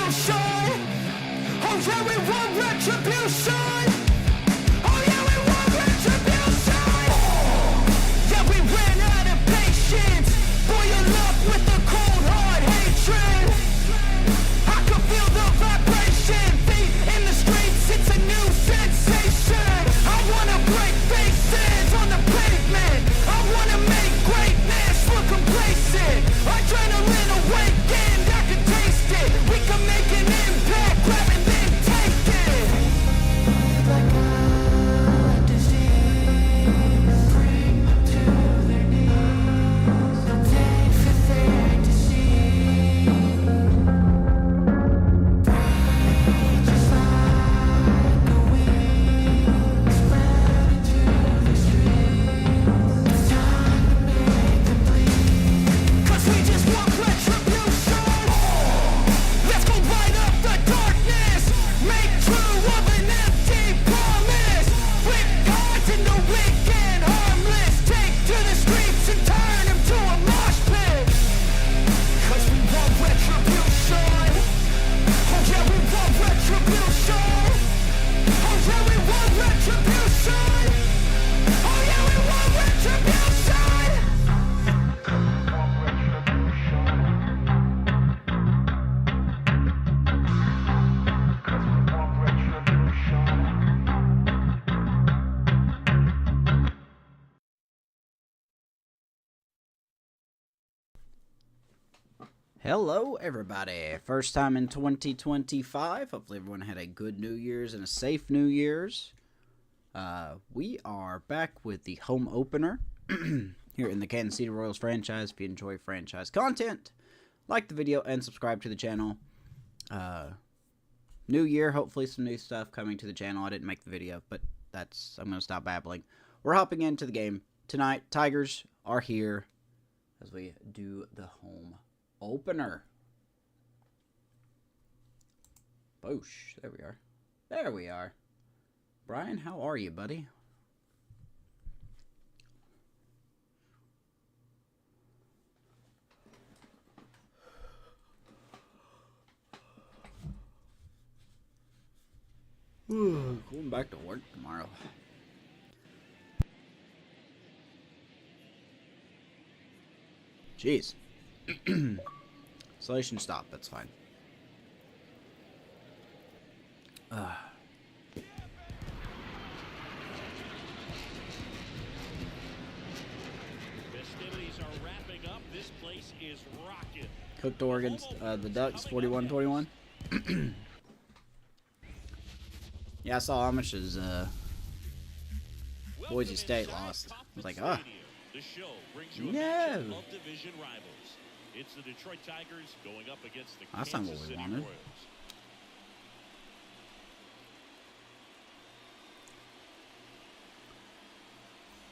retribution. Oh yeah, we want retribution. Oh yeah, we want retribution. Yeah, we ran out of patience. Boil up with the cold hard hatred. I can feel the vibration. Feet in the streets, it's a new sensation. I wanna break faces on the pavement. I wanna make greatness look complacent. Adrenaline awakened, I can taste it. We can make an impact, grab and then take it. Like a disease, bring them to their knees. They feel their disease. Just like a weed, spread into the streets. It's time to make them bleed. 'Cause we just want retribution. Let's go light up the darkness. Make true of an empty promise. Flip cards into weak and harmless. Take to the streets and turn them to a mosh pit. 'Cause we want retribution. Oh yeah, we want retribution. Oh yeah, we want retribution. Oh yeah, we want retribution. Hello, everybody. First time in 2025. Hopefully, everyone had a good New Year's and a safe New Year's. We are back with the home opener here in the Kansas City Royals franchise. If you enjoy franchise content, like the video and subscribe to the channel. New year, hopefully some new stuff coming to the channel. I didn't make the video, but I'm going to stop babbling. We're hopping into the game tonight. Tigers are here as we do the home opener. Boosh. There we are. There we are. Brian, how are you, buddy? Going back to work tomorrow. Jeez. Installation stop, that's fine. Festivities are wrapping up. This place is rocking. Cooked Oregon, the Ducks, 41-21. Yeah, I saw Amish's Boise State lost. I was like, ah. The show brings you a No. matchup of division rivals. It's the Detroit Tigers going up against the That's not Kansas what we City wanted. Royals.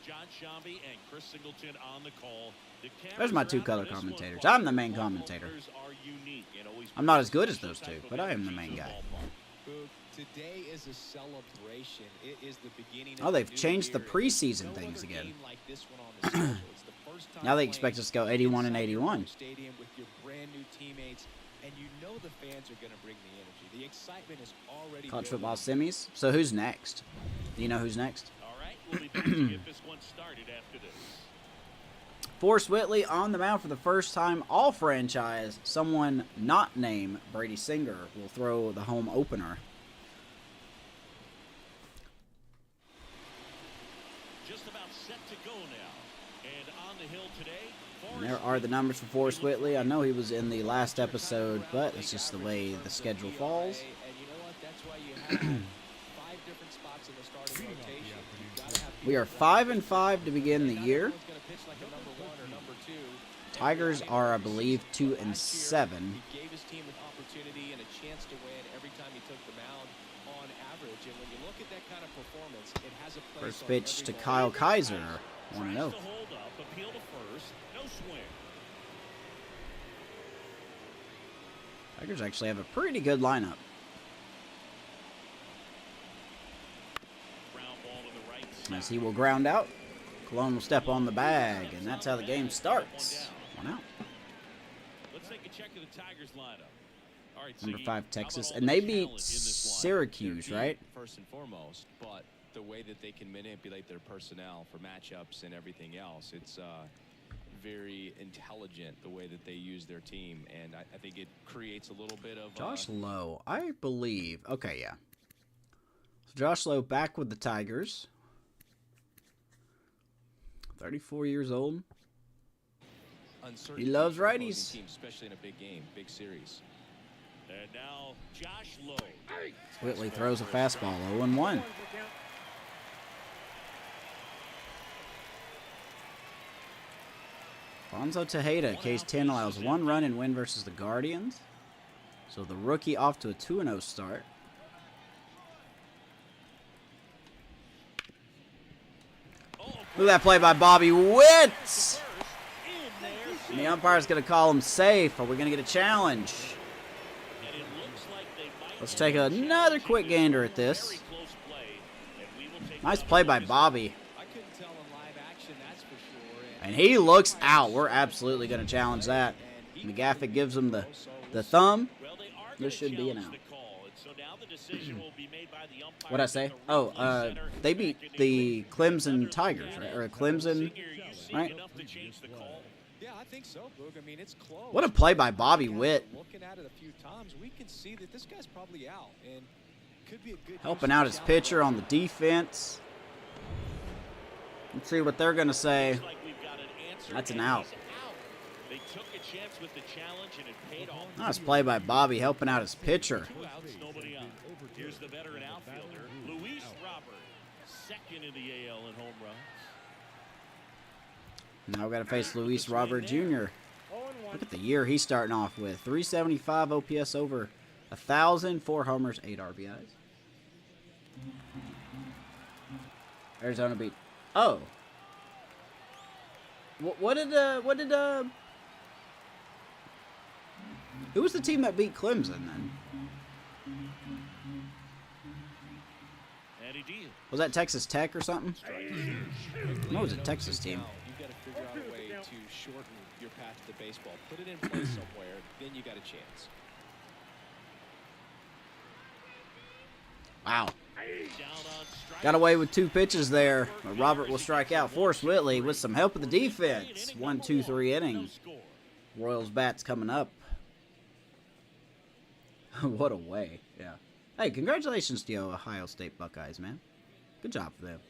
John Shambi and Chris Singleton on the call. The There's my cameras two are out color for this commentators. one. I'm the main commentator. Openers are unique and always I'm not as good bring as those special two, type but of I am the energy main to guy. ballpark. Boog, today is a celebration. It is the beginning Oh, of they've the new changed the year. preseason No things other again. game like this one on the schedule. It's the first time Now they playing expect us to go 81 and inside your 81. home stadium with your brand new teammates, and you know the fans are going to bring the energy. The excitement is already College building. football semis. So who's next? Do you know who's next? All right, we'll be back to get this one started after this. Forrest Whitley on the mound for the first time all franchise. Someone not named Brady Singer will throw the home opener. Just about set to go now. And on the hill today, And there are the numbers for Forrest Whitley. I know he was in the last episode, but it's just the way the schedule falls. And you know what? That's why you have 5 different spots in the starting rotation. You've gotta have We are 5-5 to begin the year. Everyone's gonna pitch like a number 1 or number 2. Tigers are, I believe, 2-7. He gave his team an opportunity and a chance to win every time he took the mound on average. And when you look at that kind of performance, it has a place First on pitch every to ball. Kyle Kaiser. tries 1-0. to hold up, appeal to first, no swing. Tigers actually have a pretty good lineup. Ground ball to the right side. As he will ground out, Cologne will step on the bag, and that's how the game starts. 1 out. Let's take a check of the Tigers lineup. All right, Number Siggy, 5 how about Texas, all and the they talent beat in this line? Syracuse, They're right? deep, first and foremost, but the way that they can manipulate their personnel for matchups and everything else, it's very intelligent the way that they use their team, and I think it creates a little bit of Josh Lowe, I believe. Okay, yeah. So Josh Lowe back with the Tigers. 34 years old. uncertainty He loves for opposing righties. teams, especially in a big game, big series. And now Josh Lowe. Whitley throws a fastball, 0-1. Bonzo Tejeda, case 10, allows 1 run and win versus the Guardians. So the rookie off to a 2-0 start. Look at that play by Bobby Witt. And the umpire's going to call him safe. Are we going to get a challenge? Let's take another quick gander at this. Nice play by Bobby. I couldn't tell in live action, that's for sure. And he looks out. We're absolutely going to challenge that. McGaffey gives him the thumb. This should be an out. What'd I say? Oh, they beat the Clemson Tigers, right? Or Clemson, right? Yeah, I think so, Boog. I mean, it's close. What a play by Bobby Witt. Looking at it a few times, we can see that this guy's probably out, and could be a good Helping out his pitcher on the defense. Let's see what they're going to say. That's an out. They took a chance with the challenge and it paid off. Nice play by Bobby helping out his pitcher. 2 outs, nobody out. Here's the veteran outfielder, Luis Robert, second in the AL in home runs. Now we've got to face Luis Robert Jr. Look at the year he's starting off with. 375 OPS over 1,000, 4 homers, 8 RBIs. Arizona beat. Oh. What did who was the team that beat Clemson then? And he deals. Was that Texas Tech or something? No, it was a Texas team. You've got to figure out a way to shorten your path to baseball. Put it in play somewhere, then you got a chance. Wow. Down on strike. Got away with 2 pitches there. But Robert will strike out. Forrest Whitley with some help of the defense. 1, 2, 3 innings. Royals bats coming up. What a way. Yeah. Hey, congratulations to you, Ohio State Buckeyes, man. Good job for them.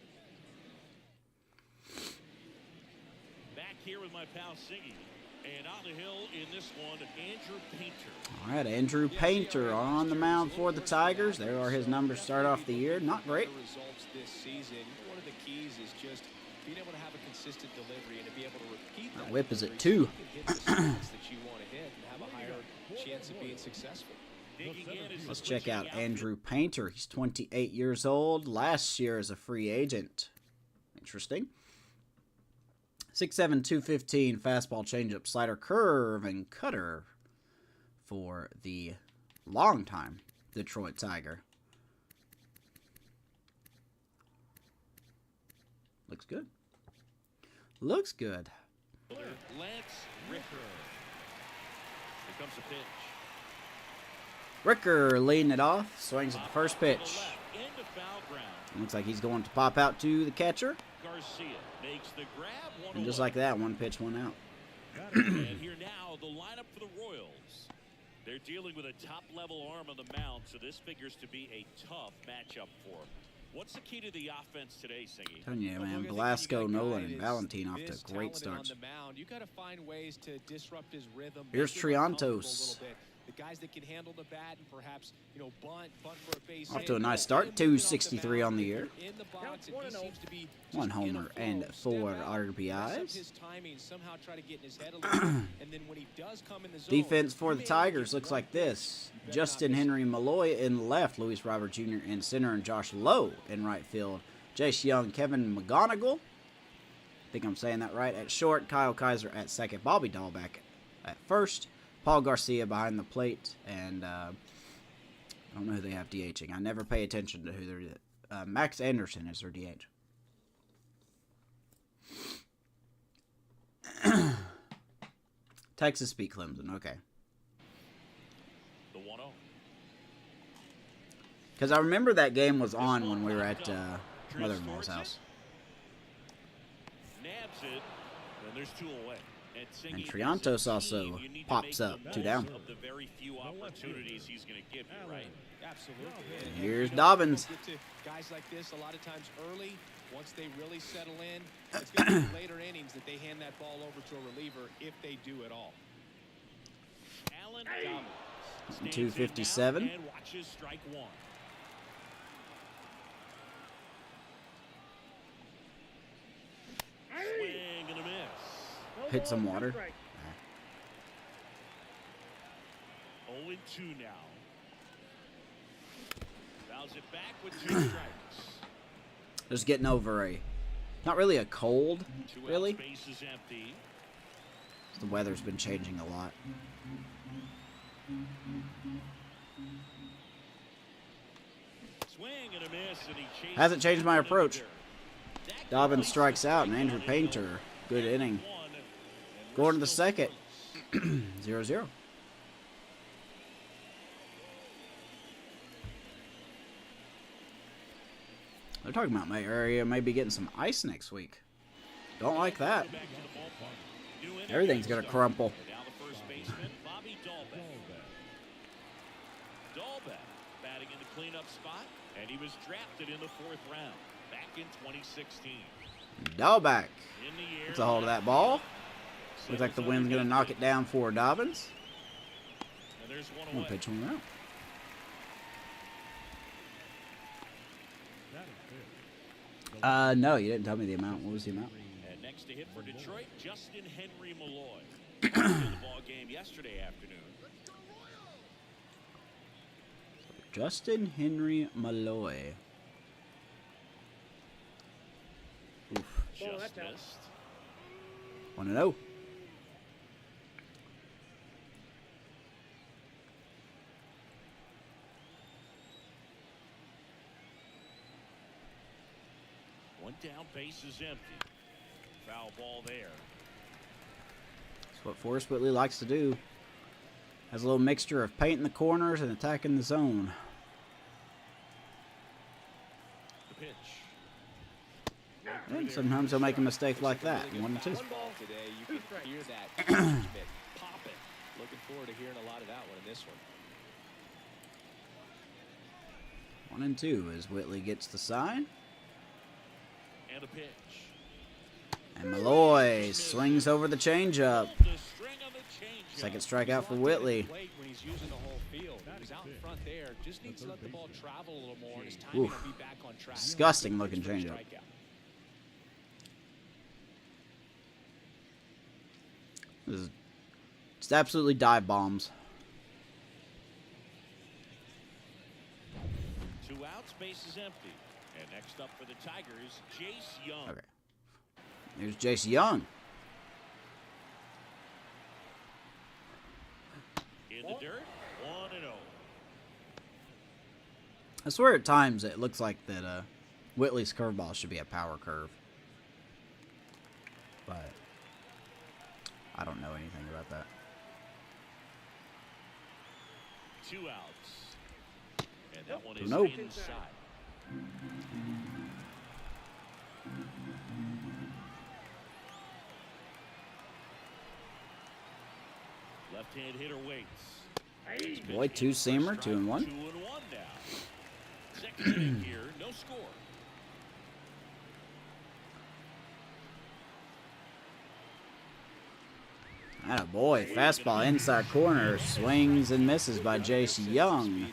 Back here with my pal Siggy. And on the hill in this one, Andrew Painter. All right, Andrew Painter on the mound for the Tigers. There are his numbers to start off the year. Not great. Results this season. One of the keys is just being able to have a consistent delivery and to be able to repeat that. Whip is at delivery 2. so you can hit the spots that you want to hit and have a higher chance of being successful. Let's check out Andrew Painter. He's 28 years old. Last year as a free agent. Interesting. 6'7", 215, fastball, changeup, slider, curve, and cutter for the longtime Detroit Tiger. Looks good. Looks good. Lance Ricker. Here comes the pitch. Ricker leading it off. Swings at the first pitch. Into foul ground. Looks like he's going to pop out to the catcher. Garcia makes the grab. And just like that, 1 pitch, 1 out. And here now, the lineup for the Royals. They're dealing with a top-level arm on the mound, so this figures to be a tough matchup for them. What's the key to the offense today, Siggy? Telling you, man, Velasco, Nolan, and Valentine off to great starts. You got to find ways to disrupt his rhythm. Here's A Triantos. little bit. The guys that can handle the bat and perhaps, bunt for a base Off hit. to a nice start. 263 on the year. In the box, and he seems to be 1 just in a homer flow. and Step 4 out, mess up RBIs. his timing, somehow try to get in his head a little bit, and then when he does come in the zone, Defense for you the may Tigers get looks one like pitch. this. You better Justin not miss it. Henry Malloy in left. Luis Robert Jr. in center. And Josh Lowe in right field. Jace Young, Kevin McGonigal. I think I'm saying that right. At short, Kyle Kaiser at second. Bobby Dahlbeck at first. Paul Garcia behind the plate. And I don't know who they have DHing. I never pay attention to who they're Max Anderson is their DH. Texas beat Clemson. Okay. The 1-0. Because I remember that game was on when we were at mother-in-law's house. Nabs it, and there's 2 away. And Triantos also pops up 2 down. Of the very few opportunities he's going to give you, right? Absolutely. Here's Dobbins. Get to guys like this a lot of times early. Once they really settle in, it's going to be later innings that they hand that ball over to a reliever if they do at all. Allen Dobbins. 257. And watches strike 1. Swing and a miss. Hit some water. 0-2 now. Fouls it back with 2 strikes. Just getting over not really a cold, 2 really. outs, base is empty. The weather's been changing a lot. Swing and a miss, and he chases Hasn't changed my down in the approach. dirt. That Dobbins completes strikes the out, and second Andrew inning. Painter, good inning. 1, and Going we're to the still second. scoreless. 0-0. They're talking about my area maybe getting some ice next week. Don't like that. Back to the ballpark. New inning Everything's gonna starts. crumple. And now the first baseman, Bobby Dahlbeck. Dahlbeck batting in the cleanup spot, and he was drafted in the 4th round back in 2016. Dahlbeck. In the air, Gets a hold of that ball. Looks like the wind's gonna knock it down for Dobbins. And there's one I'm gonna away. pitch one out. No, you didn't tell me the amount. What was the amount? And next to hit for Detroit, Justin Henry Malloy. In the ball game yesterday afternoon. Justin Henry Malloy. Oof. Just missed. 1-0. One down, base is empty. Foul ball there. That's what Forrest Whitley likes to do. Has a little mixture of painting the corners and attacking the zone. The pitch. And sometimes he'll make a mistake like that. Really good 1-2. fastball today. You can hear that mitt. Pop it. Looking forward to hearing a lot of that one in this one. 1-2 as Whitley gets the sign. And a pitch. And Malloy swings over the changeup. The string on the changeup. Second strikeout for Whitley. Plate when he's using the whole field. He's out in front there. Just needs to let the ball travel a little more. And his timing will be back on track. Disgusting looking changeup. Strikeout. This is just absolutely dive bombs. 2 outs, base is empty. And next up for the Tigers, Jace Young. Okay. Here's Jace Young. In the dirt, 1-0. I swear at times it looks like that Whitley's curveball should be a power curve. But I don't know anything about that. 2 outs. And that one is Nope. inside. Left-hand hitter waits. Boy, 2-seamer, 2-1. 2-1 now. Second inning here, no score. Atta boy, fastball inside corner, swings and misses by Jace Young.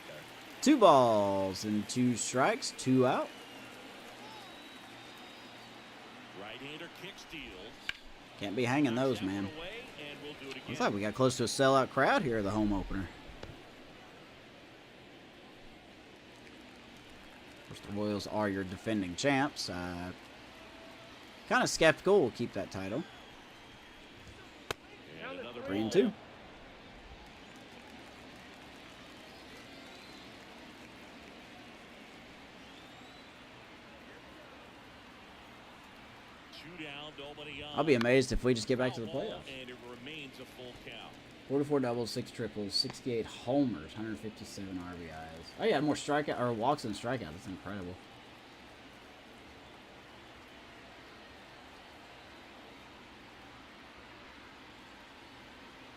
2 balls and 2 strikes, 2 out. Right-hander kick steals. Can't be hanging those, Knocks that man. one away, and we'll do it again. Looks like we got close to a sellout crowd here at the home opener. Of course, the Royals are your defending champs. Kind of skeptical we'll keep that title. And another 3-2. ball. Two down, nobody on. I'll be amazed if we just get back to the Foul ball, playoffs. and it remains a full count. 44 doubles, 6 triples, 68 homers, 157 RBIs. Oh, yeah, more strikeout or walks than strikeouts. That's incredible.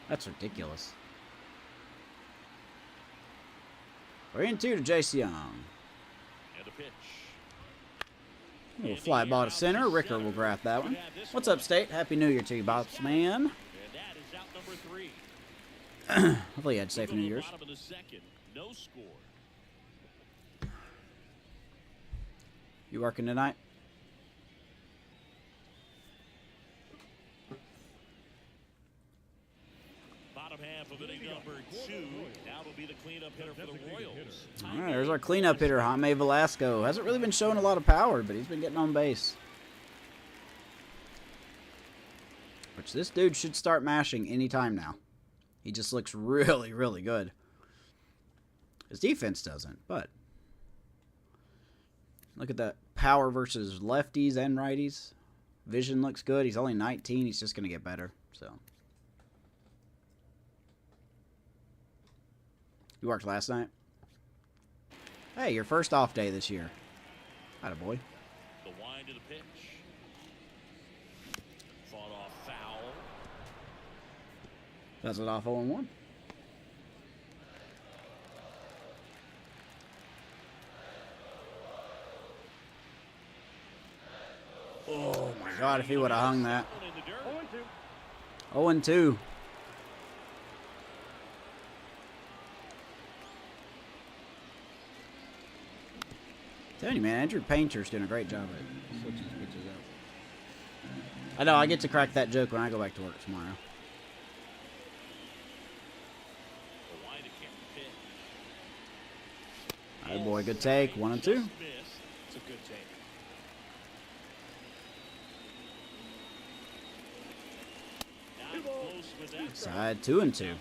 That's ridiculous. 3-2 to Jace Young. And a pitch. Little fly ball to center. Ricker will grab that one. What's up, State? Happy New Year to you, Bops, man. And that is out number 3. Hopefully you had safe New Year's. Bottom of the second. No score. You working tonight? Bottom half of inning number 2. Now will be the cleanup hitter for the Royals. All right, there's our cleanup hitter, Jaime Velasco. Hasn't really been showing a lot of power, but he's been getting on base. Which this dude should start mashing anytime now. He just looks really, really good. His defense doesn't, but look at that power versus lefties and righties. Vision looks good. He's only 19. He's just going to get better. So, you worked last night? Hey, your first off day this year. Attaboy. The wind to the pitch. Fought off foul. Does it off 0-1. Oh my God, if he would have hung that. 0-2. Telling you, man, Andrew Painter's doing a great job at switching his pitches up. I know, I get to crack that joke when I go back to work tomorrow. The wind to kick the pitch. All right, boy, good take. 1-2. It's a good take. Not close with that. Side 2-2. Down 2-2.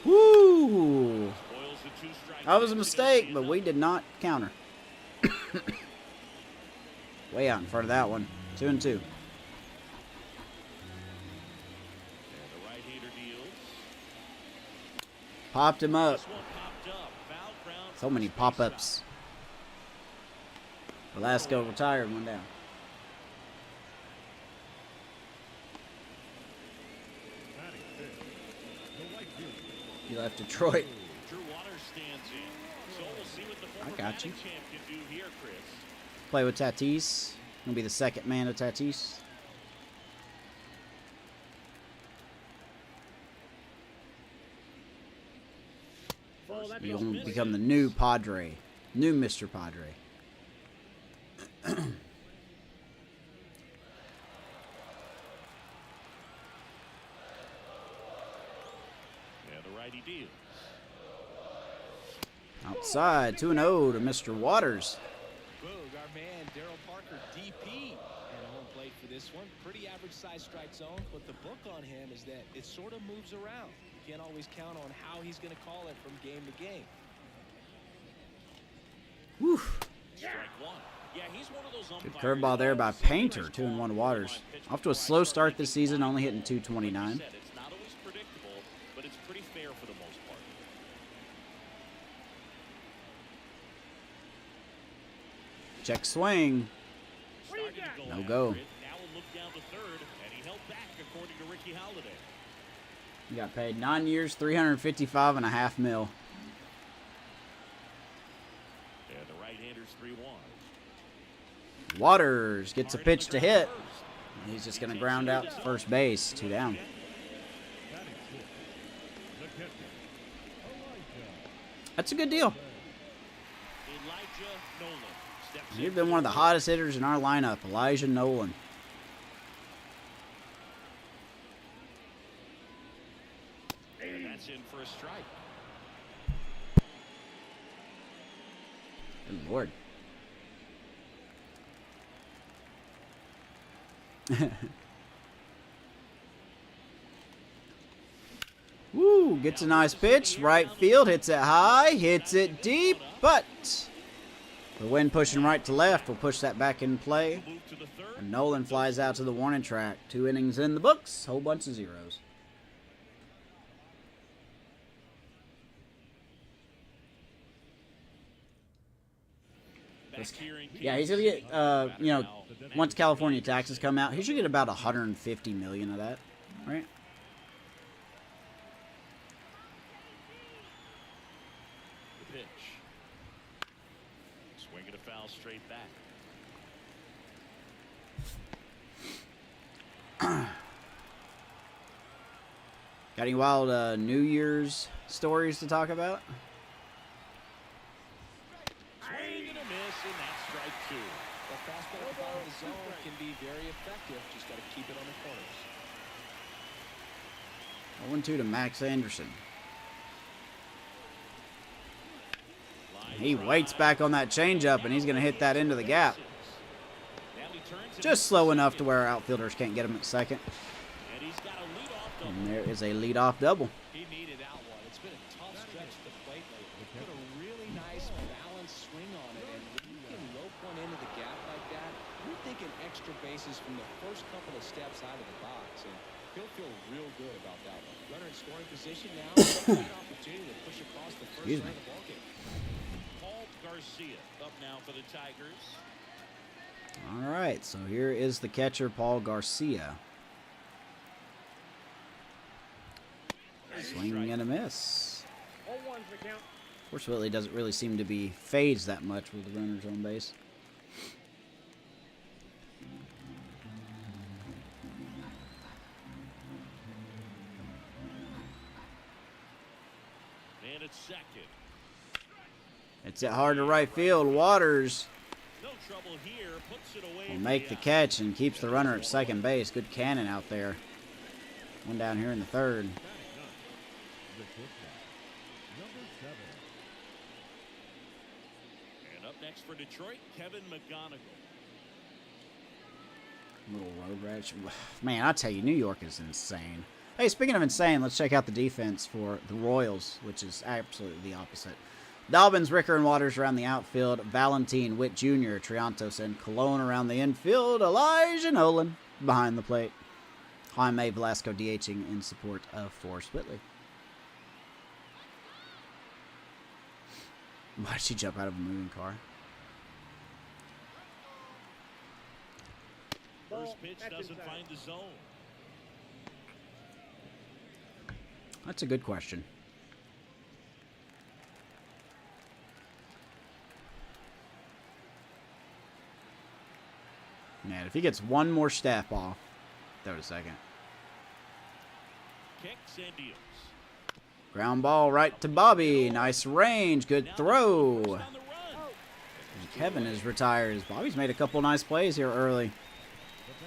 Woo! Boils the 2-strike. That was a mistake, but we did not counter. Way out in front of that one. 2-2. And the right-hander deals. Popped him up. This one popped up. Foul ground. So many pop-ups. Velasco retired, one down. He left Detroit. Drew Waters stands in. So we'll see what the I former got you. batting champ can do here, Chris. Play with Tatis. Gonna be the second man of Tatis. He'll become the new Padre. New Mr. Padre. And the righty deals. Outside, 2-0 to Mr. Waters. Boog, our man Daryl Parker, DP, at home plate for this one. Pretty average size strike zone, but the book on him is that it sort of moves around. You can't always count on how he's going to call it from game to game. Whew. Strike one. Yeah, he's one of those Good umpires curveball there by that Painter, 2-1 to Waters. Off to a slow start this season, only hitting Like you .229. said, it's not always predictable, but it's pretty fair for the most part. Check swing. Starting to No after go. it. Now we'll look down to third, and he held back according to Ricky Holiday. He got paid 9 years, $355.5 million. And the right-hander's 3-1. Waters gets a pitch to hit. He's just going to ground out to first base. 2 down. That's a good deal. Elijah Nolan steps He's in. been one of the hottest hitters in our lineup, Elijah Nolan. And that's in for a strike. Good Lord. Woo, gets a nice pitch. Right field, hits it high, hits it deep, but The wind pushing right to left will push that back in play. Move to the third. And Nolan flies out to the warning track. 2 innings in the books. Whole bunch of zeros. Back here in Yeah, he's Kansas gonna get, City. you know, once California taxes come out, he should get about 150 million of that, right? The pitch. Swinging a foul straight back. Got any wild New Year's stories to talk about? Swing and a miss, and that's strike 2. The fastball at the bottom of the zone can be very effective. Just got to keep it on the corners. 0-2 to Max Anderson. Line He drive. waits back on that changeup, and he's going to hit that into the gap. Now he turns it Just slow enough to where our outfielders can't get him at second. and he's got a leadoff double. And there is a leadoff double. He needed that one. It's been a tough stretch to the plate lately. He put a really nice balanced swing on it, and when you can rope one into the gap like that, you're thinking extra bases from the first couple of steps out of the box, and he'll feel real good about that one. Runner in scoring position now, an opportunity to push across the first Excuse line me. of the ballgame. Paul Garcia up now for the Tigers. All right, so here is the catcher, Paul Garcia. Swing and a miss. Forrest Whitley doesn't really seem to be phased that much with the runners on base. And it's second. It's it hard to right field. Waters No trouble here. Puts it away. will from make the out. catch and keeps the runner at second base. Good cannon out there. One down here in the third. And up next for Detroit, Kevin McGonigal. Little road rash. Man, I tell you, New York is insane. Hey, speaking of insane, let's check out the defense for the Royals, which is absolutely the opposite. Dobbins, Ricker, and Waters around the outfield. Valentin, Witt Jr., Triantos, and Colon around the infield. Elijah Nolan behind the plate. Jaime Velasco DHing in support of Forrest Whitley. Why did she jump out of a moving car? First pitch doesn't find the zone. That's a good question. Man, if he gets one more step off, throw it a second. Kicks and deals. Ground ball right to Bobby. Nice range. Good throw. On the run. And Kevin is retired. Bobby's made a couple nice plays here early.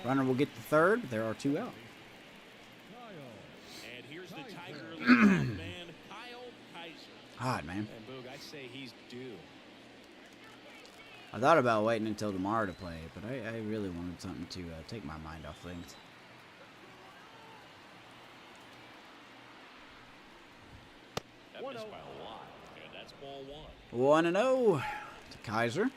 Runner will get the third. There are 2 out. And here's the Tiger leadoff man, Kyle Kaiser. Hot, man. And Boog, I'd say he's due. I thought about waiting until tomorrow to play, but I really wanted something to take my mind off things. That missed by a lot. And that's ball 1. 1-0 to Kaiser.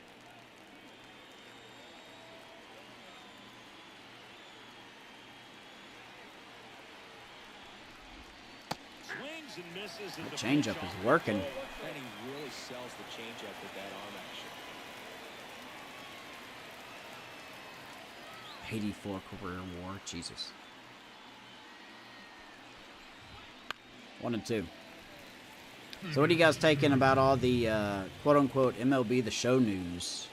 Swings and misses. The changeup is working. And he really sells the changeup with that arm action. 84 career war. Jesus. 1-2. So what are you guys taking about all the quote-unquote MLB The Show news?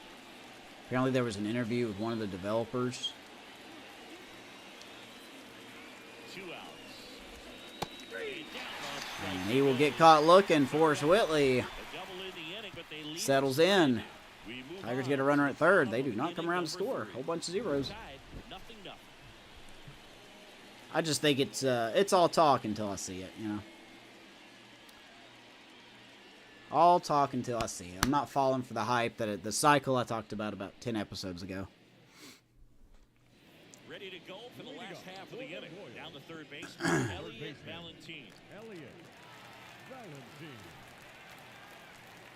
Apparently there was an interview with one of the developers. 2 outs. Straight down on strike. And he will get caught looking. Forrest Whitley A double in the inning, but they lead settles in. We move Tigers on. get a runner at third. They do not Inning come around to number score. 3. Whole bunch of zeros. Tied, 0-0. I just think it's all talk until I see it, you know. All talk until I see it. I'm not falling for the hype that the cycle I talked about 10 episodes ago. Ready to go for the last half of the inning. Down the third baseman, Elliot Valentin.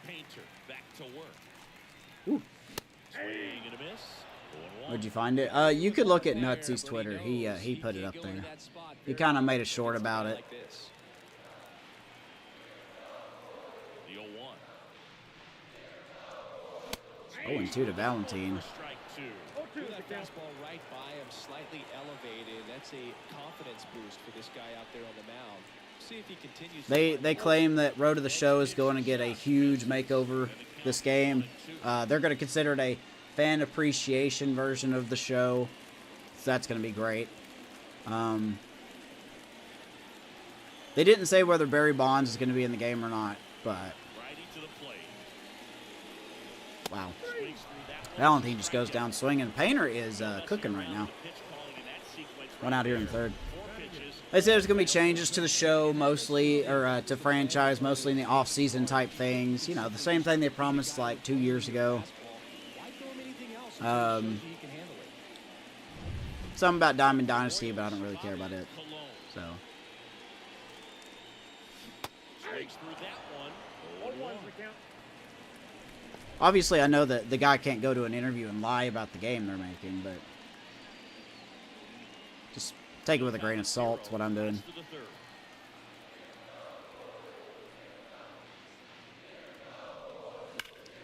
Painter back to work. Swing and a miss. 0-1. Where'd you find it? You could look at Nutsy's Twitter. He put it up there. He kind of made a short about it. The 0-1. 0-2 to Valentine. Strike two. Threw that fastball right by him, slightly elevated. That's a confidence boost for this guy out there on the mound. See if he continues. They claim that Road to the Show is going to get a huge makeover this game. They're going to consider it a fan appreciation version of the show, so that's going to be great. They didn't say whether Barry Bonds is going to be in the game or not, but Righty to the plate. wow. Swings through that one. Valentine just goes down swinging. Painter is cooking right now. Pitch calling in that sequence One out here in third. 4 pitches. They said there's going to be changes to the show, mostly, or to franchise, mostly in the off-season type things. You know, the same thing they promised like 2 years ago. Why throw him anything else? Shows he can handle it. Something about Diamond Dynasty, but I don't really care about it. Cologne. So, Swings through that one. 0-1. obviously, I know that the guy can't go to an interview and lie about the game they're making, but just take it with a grain of salt. That's what I'm doing. To the third.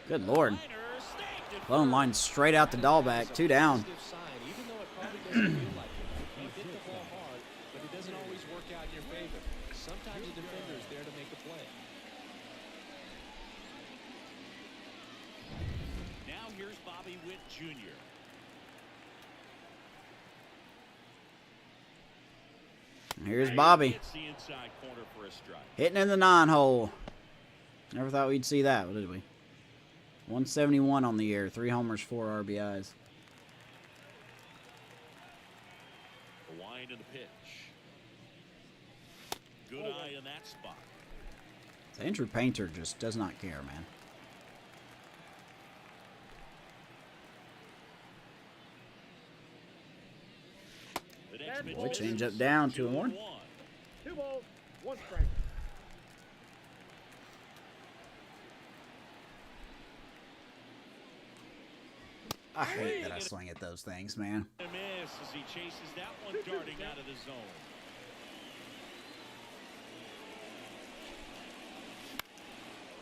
Good Lord. Liner snagged it. Lone line straight out the Dahlback. 2 down. Positive sign, even though it probably doesn't feel like it. You hit the ball hard, but it doesn't always work out in your favor. Sometimes the defender is there to make a play. Now here's Bobby Witt Jr. Here's Bobby. Hits the inside corner for a strike. Hitting in the 9-hole. Never thought we'd see that, did we? 171 on the year. 3 homers, 4 RBIs. The wind and the pitch. Good eye in that spot. Andrew Painter just does not care, man. The next pitch Boy, misses. change up down, 2-1. 2 balls, 1 strike. I hate that I swing at those things, man. A miss as he chases that one darting out of the zone.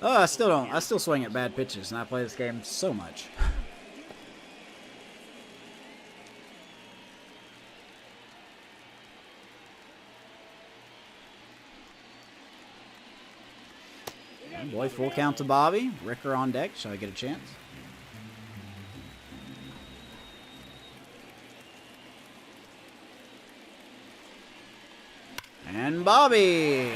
Oh, I still don't. I still swing at bad pitches, and I play this game so much. Oh boy, full count to Bobby. Ricker on deck. Shall I get a chance? And Bobby.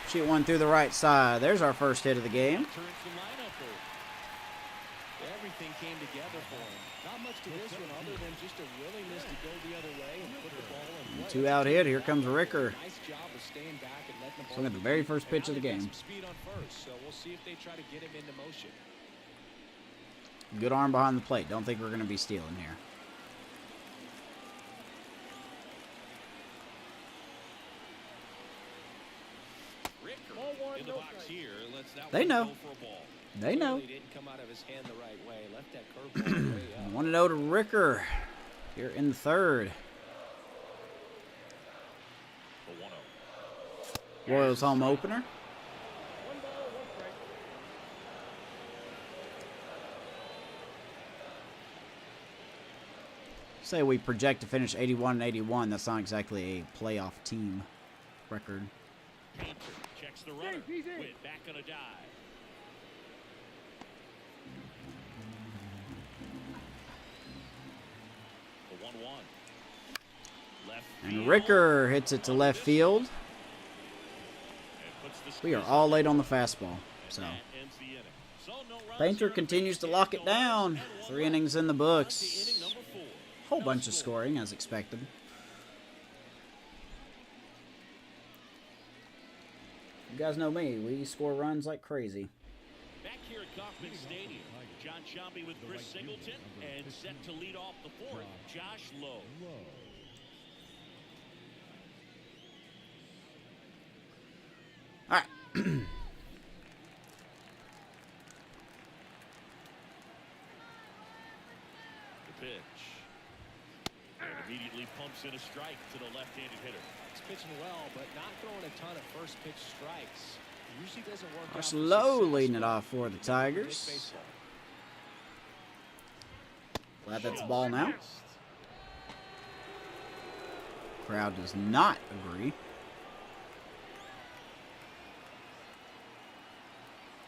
Shoot one through the right side. There's our first hit of the game. Turns the lineup over. Everything came together for him. Not much to this one other than just a willingness to go the other way and put the ball in play. 2 out hit. Here comes Ricker. Nice job of staying back and letting the ball. Swing at the very first pitch of the Now they've game. got some speed on first, so we'll see if they try to get him into motion. Good arm behind the plate. Don't think we're going to be stealing here. Ricker in the box here. Lets that They one know. go for a ball. They know. Really didn't come out of his hand the right way. Left that curveball way up. 1-0 to Ricker here in the third. The 1-0. Royals home opener. 1 ball, 1 strike. Say we project to finish 81-81. That's not exactly a playoff team record. Painter checks the runner. He's in. Witt back on a dive. The 1-1. Left And field. Ricker hits it to left field. And puts the We are squeeze all on late on the fastball. So that ends the inning. So no runs Painter here. continues to lock it down. 3 innings in the On to books. inning number 4. Whole bunch of scoring as expected. You guys know me. We score runs like crazy. Back here at Kauffman Stadium, John Sciambi with Chris Singleton, and set to lead off the 4th, Josh Lowe. All right. and a strike to the left-handed hitter. He's pitching well, but not throwing a ton of first pitch strikes. Usually doesn't work out. Slow leading it off for the Tigers. Glad that's the ball now. Crowd does not agree.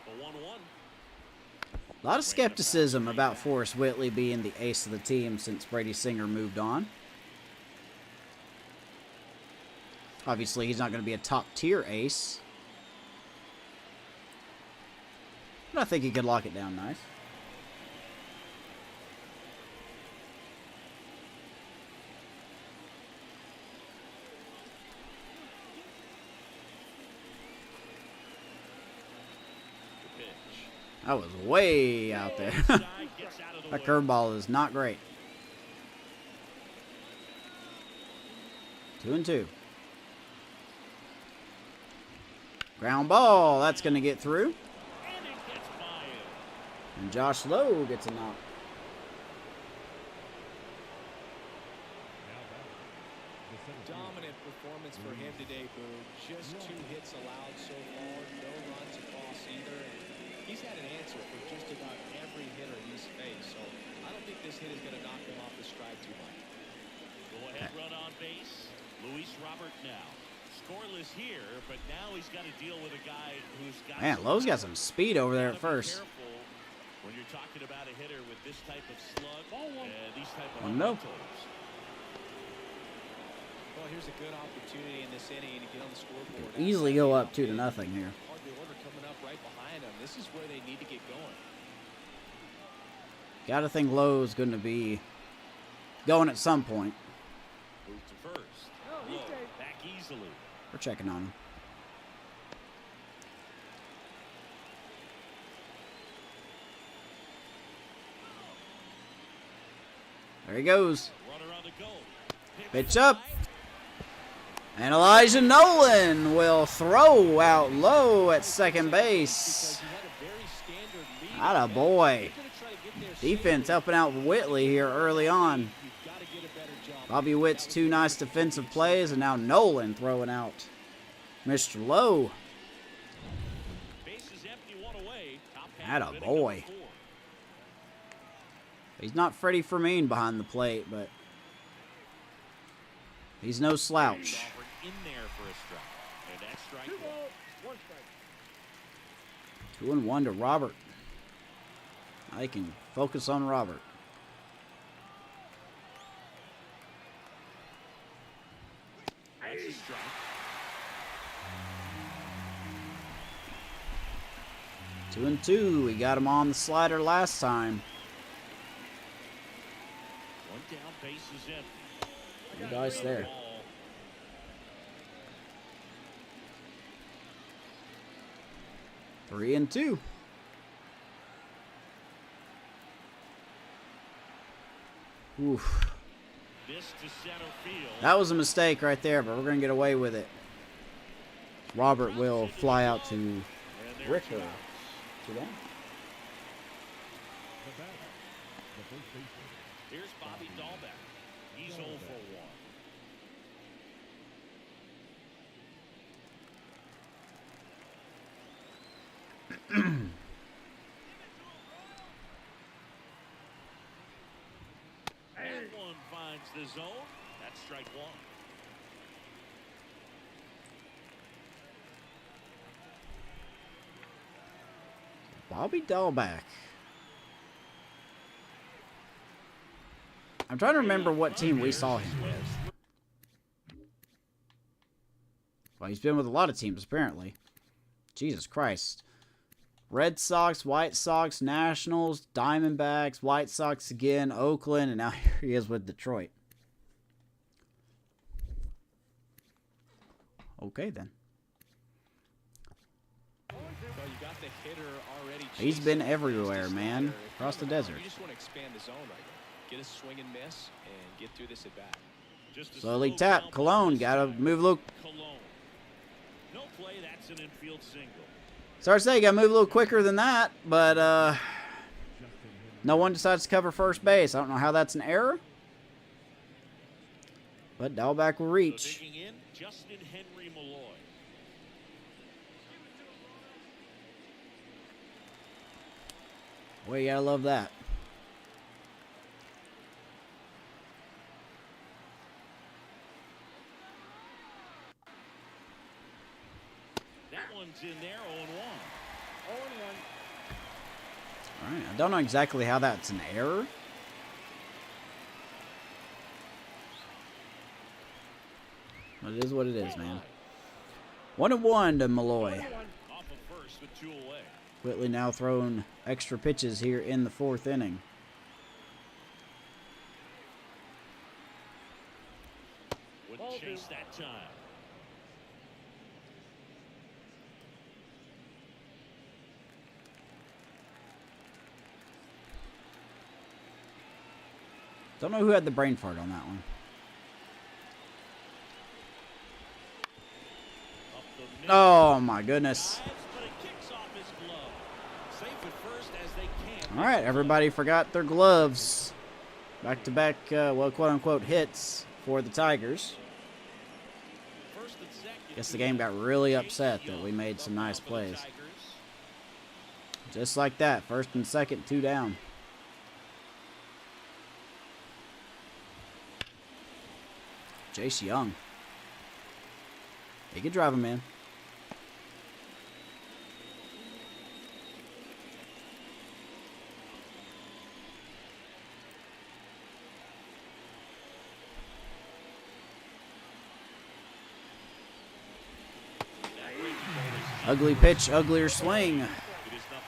A 1-1. A lot of skepticism about Forrest Whitley being the ace of the team since Brady Singer moved on. Obviously, he's not going to be a top-tier ace. But I think he could lock it down nice. That was way out there. That curveball is not great. 2-2. Ground ball. That's going to get through. And Josh Lowe gets a knock. Dominant performance for him today, Boo. Just 2 hits allowed so far. No runs across either. And he's had an answer for just about every hitter he's faced. So I don't think this hit is going to knock him off the stride too much. Go ahead, run on base. Luis Robert now. Scoreless here, but now he's got to deal with a guy who's got... Man, Lowe's got some speed over there at first. When you're talking about a hitter with this type of slug and these type of no. Well, here's a good opportunity in this inning to get on the scoreboard. Easily go up 2-0 here. Hard the order coming up right behind them. This is where they need to get going. Gotta think Lowe's going to be going at some point. Move to first. Lowe back easily. We're checking on him. There he goes. Pitch up. And Elijah Nolan will throw out low at second base. Atta boy. Defense helping out Whitley here early on. Bobby Witt's 2 nice defensive plays, and now Nolan throwing out Mr. Lowe. Atta boy. He's not Freddie Fermin behind the plate, but he's no slouch. 2-1 to Robert. I can focus on Robert. That's a strike. Two and two. We got him on the slider last time. One down, base is empty. Good dice there. 3-2. Oof. This to center field. That was a mistake right there, but we're going to get away with it. Robert will fly out to Ricker. Here's Bobby Dahlbeck. He's 0 for 1. And one finds the zone. That's strike 1. Bobby Dahlbeck. I'm trying to remember what team we saw him with. Well, he's been with a lot of teams, apparently. Jesus Christ. Red Sox, White Sox, Nationals, Diamondbacks, White Sox again, Oakland, and now here he is with Detroit. Okay, then. Well, you got the hitter already. He's been everywhere, man. Across the desert. You just want to expand the zone right now. Get a swing and miss and get through this at bat. Slowly tap. Cologne. Gotta move a little. No play, that's an infield single. Sorry to say, gotta move a little quicker than that, but no one decides to cover first base. I don't know how that's an error. But Dahlback will So reach. digging in, Justin Henry Malloy. Well, you gotta love that. That one's in there, 0-1. 0-1. All right, I don't know exactly how that's an error. But it is what it is, man. 1-1 to Malloy. Off of first with 2 away. Whitley now throwing extra pitches here in the 4th inning. Wouldn't chase that time. Don't know who had the brain fart on that one. Up the middle. Oh my goodness. But it kicks off his glove. Safe at first as they can. All right, everybody forgot their gloves. Back-to-back, well, quote-unquote hits for the Tigers. First and second. Guess the game got really upset that we made some nice plays. Just like that, 1st and 2nd, 2 down. Jace Young. He could drive him in. Ugly pitch, uglier swing.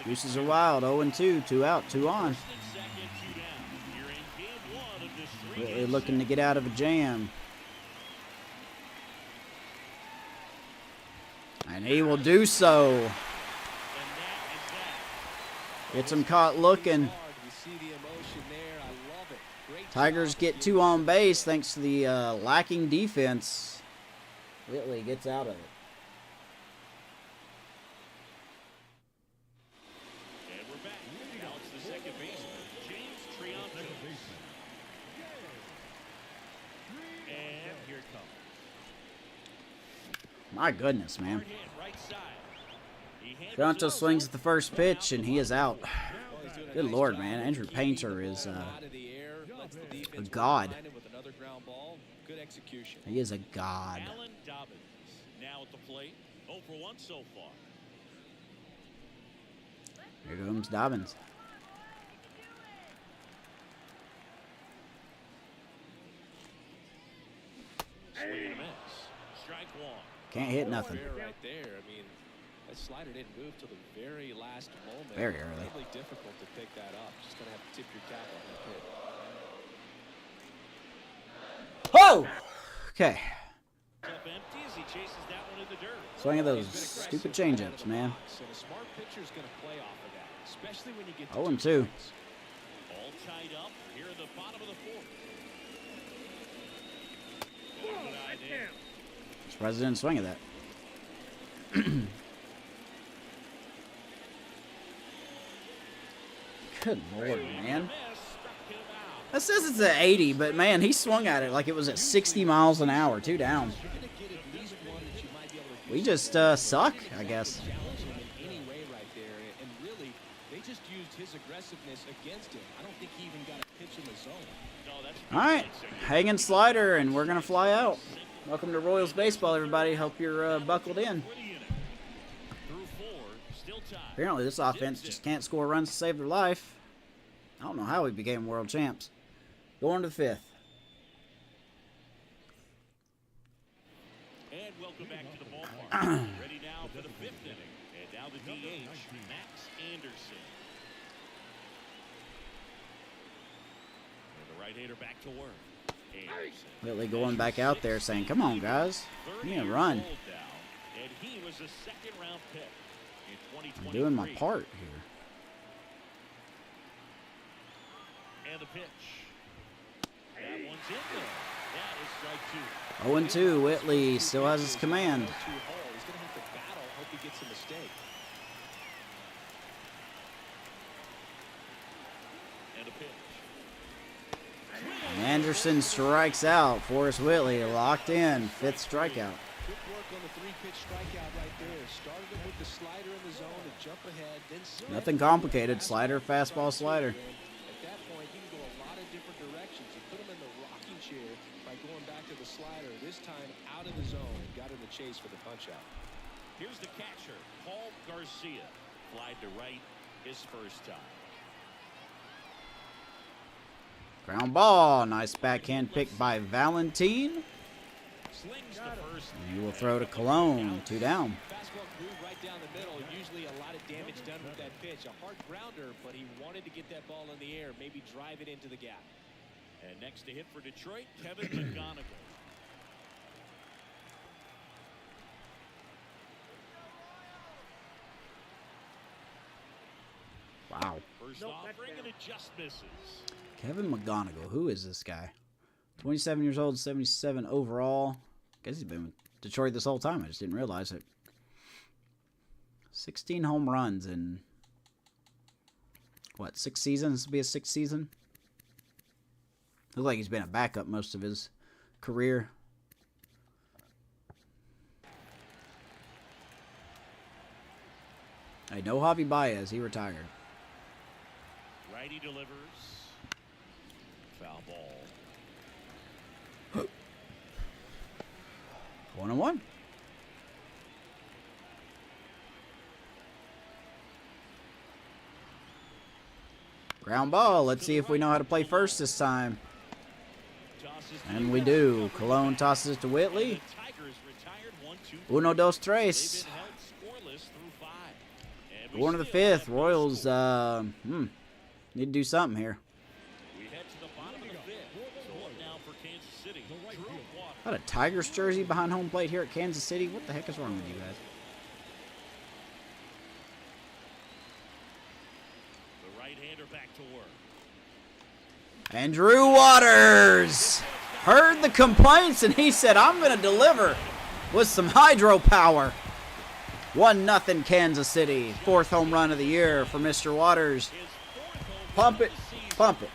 Deuces are wild. 0-2, 2 out, 2 on. Really looking to get out of a jam. And he will do so. Gets him caught looking. Tigers get 2 on base thanks to the lacking defense. Whitley gets out of it. And we're back. Now it's the second baseman, James Trianto. And here it comes. My goodness, man. Hard hit, right side. He handles Trianto it swings over. at the first pitch, and he is out. Good Lord, man. Andrew Painter is a god. He is a god. Alan Dobbins now at the plate. 0 for 1 so far. Here comes Dobbins. Swing and a miss. Strike 1. Can't hit nothing. Right there. I mean, that slider didn't move till the very last moment. Very early. Really difficult to pick that up. Just gonna have to tip your cap on that hit. Oh! Okay. Up empty as he chases that one in the dirt. Swing of those stupid changeups, man. And a smart pitcher's gonna play off of that, especially when you get to 0-2. strikes. All tied up here in the bottom of the 4th. Good eye there. Surprised he didn't swing at that. Good Lord, man. Miss, struck him out. That says it's at 80, but man, he swung at it like it was at 60 miles an hour. 2 down. You're gonna get at least one that you might be able to We just suck, I guess. challenge him in any way right there. And really, they just used his aggressiveness against him. I don't think he even got a pitch in the zone. No, that's All right, hanging slider, and we're gonna fly out. Welcome to Royals baseball, everybody. Hope you're buckled in. for the inning. Through 4, still tied. Apparently, this offense just can't score runs to save their life. I don't know how we became world champs. Going to the 5th. And welcome back to the ballpark. Ready now for the 5th inning. And now the DH, Max Anderson. And the right-hander back to work. Anderson. Whitley going back out there saying, come on, guys. Give me a run. 30 years old now, and he was a second-round pick in I'm 2023. doing my part here. And the pitch. That one's in there. That is strike 2. 0-2. Whitley still has his command. 2 hole. He's gonna have to battle. Hope he gets a mistake. And a pitch. Anderson strikes out. Forrest Whitley locked in. 5th strikeout. Good work on the 3-pitch strikeout right there. Started him with the slider in the zone to jump ahead, then swing. Nothing complicated. Slider, fastball, slider. At that point, he can go a lot of different directions. He put him in the rocking chair by going back to the slider. This time out of the zone and got in the chase for the punch out. Here's the catcher, Paul Garcia. Flied to right his first time. Ground ball. Nice backhand pick by Valentine. Slings the first. He will throw to Cologne. 2 down. Fastball groove right down the middle. Usually a lot of damage done with that pitch. A hard grounder, but he wanted to get that ball in the air, maybe drive it into the gap. And next to hit for Detroit, Kevin McGonigal. Wow. First offering and it just misses. Kevin McGonigal. Who is this guy? 27 years old, 77 overall. Guess he's been with Detroit this whole time. I just didn't realize it. 16 home runs in, what, 6 seasons? This will be a 6th season. Looks like he's been a backup most of his career. Hey, no Javi Baez. He retired. Righty delivers. Foul ball. 1-1. Ground ball. Let's see if we know how to play first this time. And we do. Cologne tosses it to Whitley. Uno, dos, tres. Going to the 5th. Royals need to do something here. Got a Tigers jersey behind home plate here at Kansas City. What the heck is wrong with you guys? The right-hander back to work. And Drew Waters heard the complaints and he said, I'm going to deliver with some hydropower. 1-0 Kansas City. 4th home run of the year for Mr. Waters. Pump it. Pump it.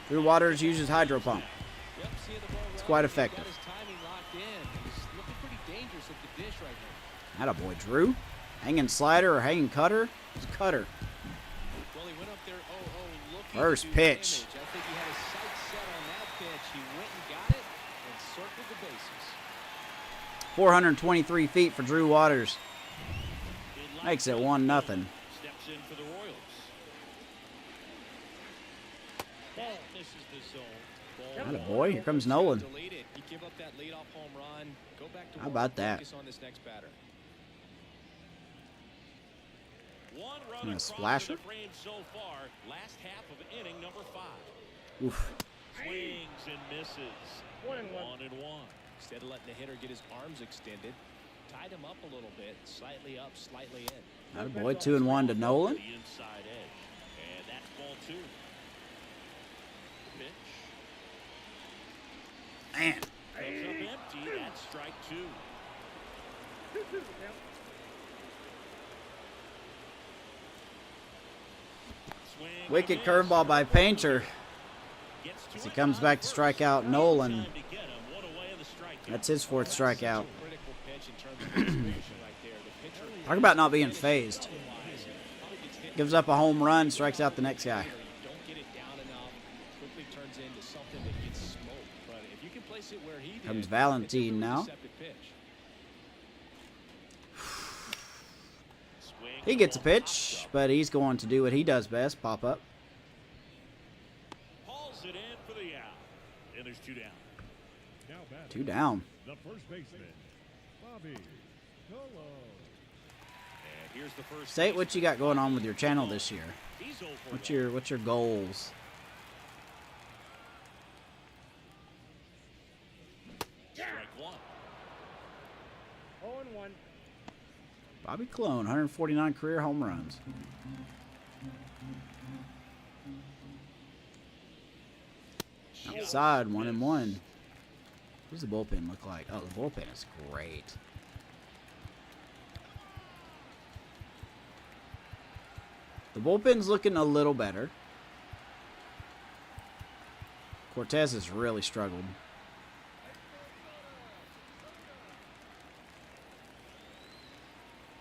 Drew Waters uses hydro pump. It's quite effective. Attaboy, Drew. Hanging slider or hanging cutter? It's a cutter. First pitch. I think he had his sights set on that pitch. He went and got it and circled the bases. 423 feet for Drew Waters. Makes it 1-0. Steps in for the Royals. Ball misses the zone. Attaboy, here comes Nolan. You give up that leadoff home run. Go back to How about that? focus on this next batter. One run And a across splasher. the frame so far. Last half of inning number 5. Oof. Swings and misses. 1-1. Instead of letting the hitter get his arms extended, tied him up a little bit, slightly up, slightly in. Attaboy, 2-1 to Nolan. The inside edge. And that's ball 2. Pitch. Man. Comes up empty. That's strike 2. Swing Wicked and curveball by Painter. Gets to As he it. comes back to strike out Nolan. Time to get him. One away in the strikeout. That's his 4th strikeout. Critical pitch in terms of inspiration right there. The pitcher Talk about not being phased. Gives up a home run, strikes out the next guy. don't get it down enough, quickly turns into something that gets smoked. But if you can place it where he did, Comes it's a Valentine really now. deceptive pitch. Swing He gets a pitch, but he's going to do what he does best, pop up. hauls it in for the out. And there's 2 down. Now batting, 2 down. the first baseman, Bobby Colo. And here's the first. State what you got going on with your channel this year. He's 0 for What's your goals? strike 1. 0-1. Bobby Cologne, 149 career home runs. Outside, 1-1. What does the bullpen look like? Oh, the bullpen is great. The bullpen's looking a little better. Cortez has really struggled.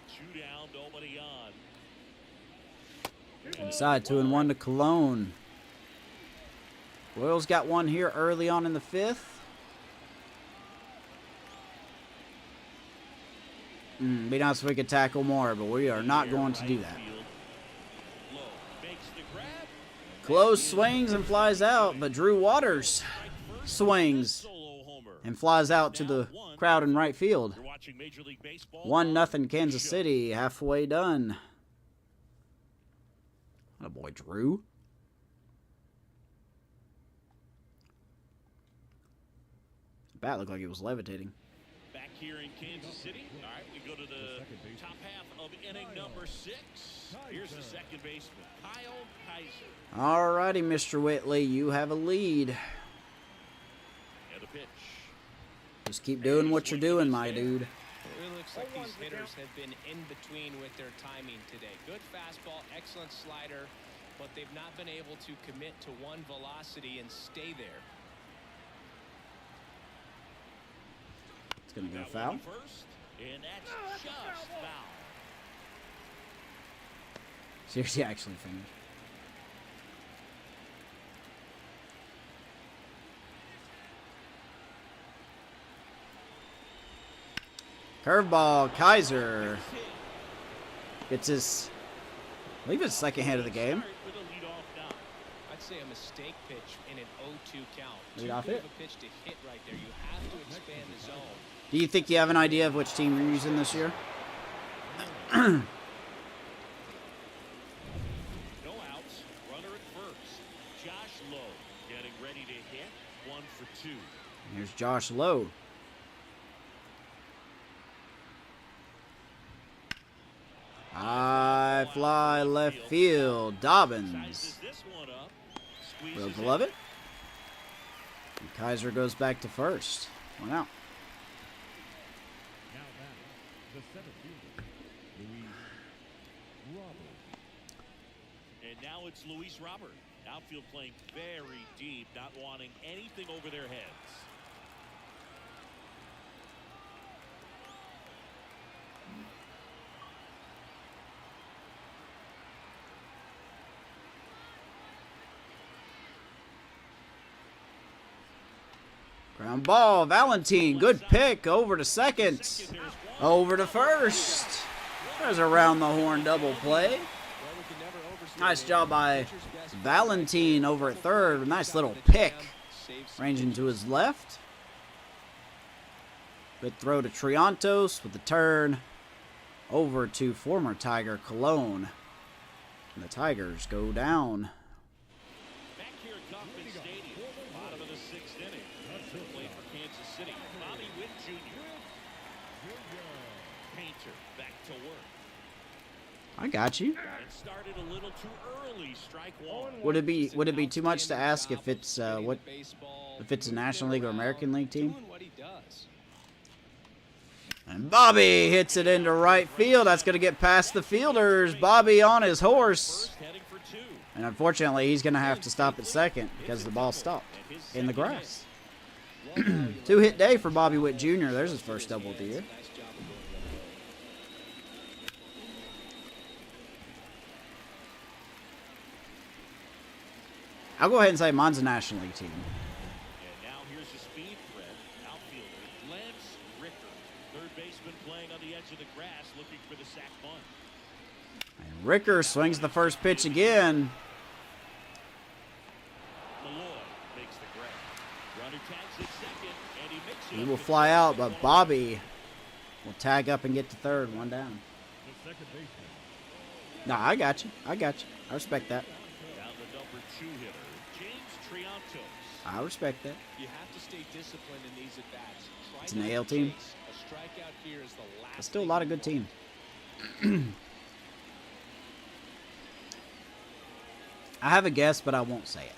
Two down, nobody on. Inside, 2-1 to Cologne. Royals got one here early on in the 5th. Be nice if we could tackle more, but we are not going to do that. Close swings and flies out, but Drew Waters swings and flies out to the crowd in right field. 1-0 Kansas City, halfway done. Oh boy, Drew. The bat looked like it was levitating. Back here in Kansas City. All right, we go to the top half of inning number 6. Here's the second baseman, Kyle Kaiser. All righty, Mr. Whitley, you have a lead. And the pitch. Just keep doing what you're doing, my dude. It looks like these hitters have been in between with their timing today. Good fastball, excellent slider, but they've not been able to commit to one velocity and stay there. It's going to go foul. First, and that's just foul. Seriously, actually finished. Curveball, Kaiser gets his, I believe it's second hit of the game. I'd say a mistake pitch in an 0-2 count. Lead off it. A pitch to hit right there. You have to expand the zone. Do you think you have an idea of which team you're using this year? No outs. Runner at first. Josh Lowe getting ready to hit. 1 for 2. Here's Josh Lowe. High fly left field. Dobbins will glove it. And Kaiser goes back to first. 1 out. Now back, the center fielder, Luis Robert. And now it's Luis Robert. Outfield playing very deep, not wanting anything over their heads. Ground ball, Valentine, good pick, over to second, over to first. There's a round the horn double play. Nice job by Valentine over at third. Nice little pick, ranging to his left. Good throw to Triantos with the turn over to former Tiger Cologne. And the Tigers go down. Back here at Kauffman Stadium, bottom of the 6th inning. Played for Kansas City. Bobby Witt Jr. Painter back to work. I got you. And started a little too early. Strike 1. Would it be too much to ask if it's if it's a National League or American League team? And Bobby hits it into right field. That's going to get past the fielders. Bobby on his horse. Heading for 2. And unfortunately, he's going to have to stop at second because the ball stopped in the grass. 2-hit day for Bobby Witt Jr. There's his first double of the year. I'll go ahead and say mine's a National League team. And now here's the speed threat. Outfielder Lance Ricker. Third baseman playing on the edge of the grass looking for the sac bunt. And Ricker swings the first pitch again. Malloy makes the grab. Runner tags at second, and he makes it. He will fly out, but Bobby will tag up and get to third. 1 down. The second baseman, Nah, I got you. I respect that. Down the number 2 hitter, James Triantos. I respect that. You have to stay disciplined in these at-bats. Try It's an not AL to team. chase. A strikeout here is the last There's still a thing lot of you good want. teams. I have a guess, but I won't say it.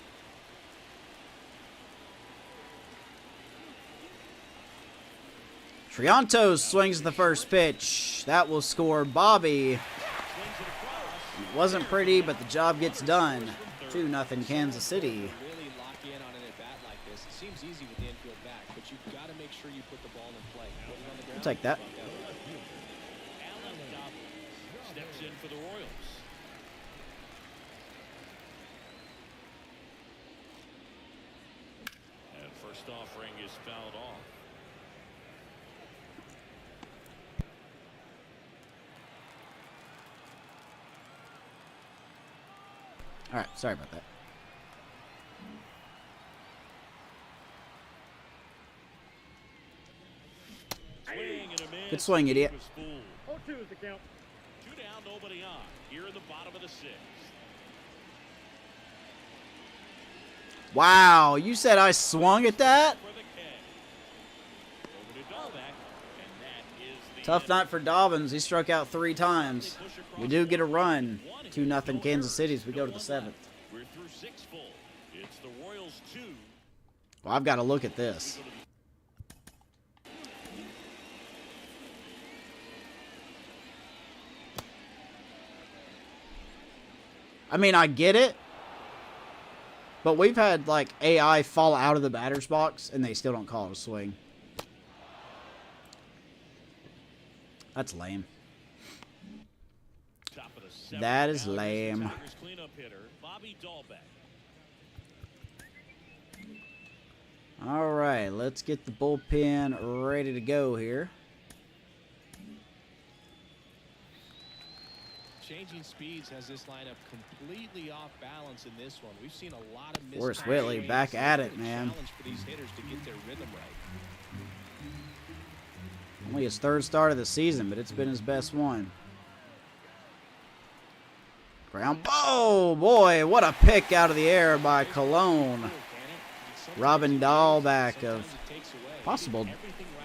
Triantos swings the first pitch. That will score Bobby. It wasn't pretty, but the job gets done. 2-0 Kansas City. Really lock in on an at-bat always easy with the infield back, but you've got to make sure you put the ball in play. Put it on the ground. I'll take that. Alan Dobbins steps in for the Royals. And first offering is fouled off. All right, sorry about that. Swing and a miss. Good swing, idiot. Was fooled. 0-2 is the count. 2 down, nobody on. Here in the bottom of the 6th. Wow, you said I swung at that? For the K. Over to Dahlbeck, and that is the Tough end. night for Dobbins. He struck out 3 times. We do get a run. 2-0 Kansas City as we go to the 7th. We're through 6 full. It's the Royals 2. Well, I've got to look at this. I mean, I get it. But we've had, like, AI fall out of the batter's box, and they still don't call it a swing. That's lame. Top of the 7th. That is Now here's the lame. Tigers cleanup hitter, Bobby Dahlbeck. All right, let's get the bullpen ready to go here. Changing speeds has this lineup completely off balance in this one. We've seen a lot of missed Forrest Whitley swings. back at it, It's a man. challenge for these hitters to get their rhythm right. Only his 3rd start of the season, but it's been his best one. Ground. Oh, boy, what a pick out of the air by Cologne. Robin Dahlbeck of possible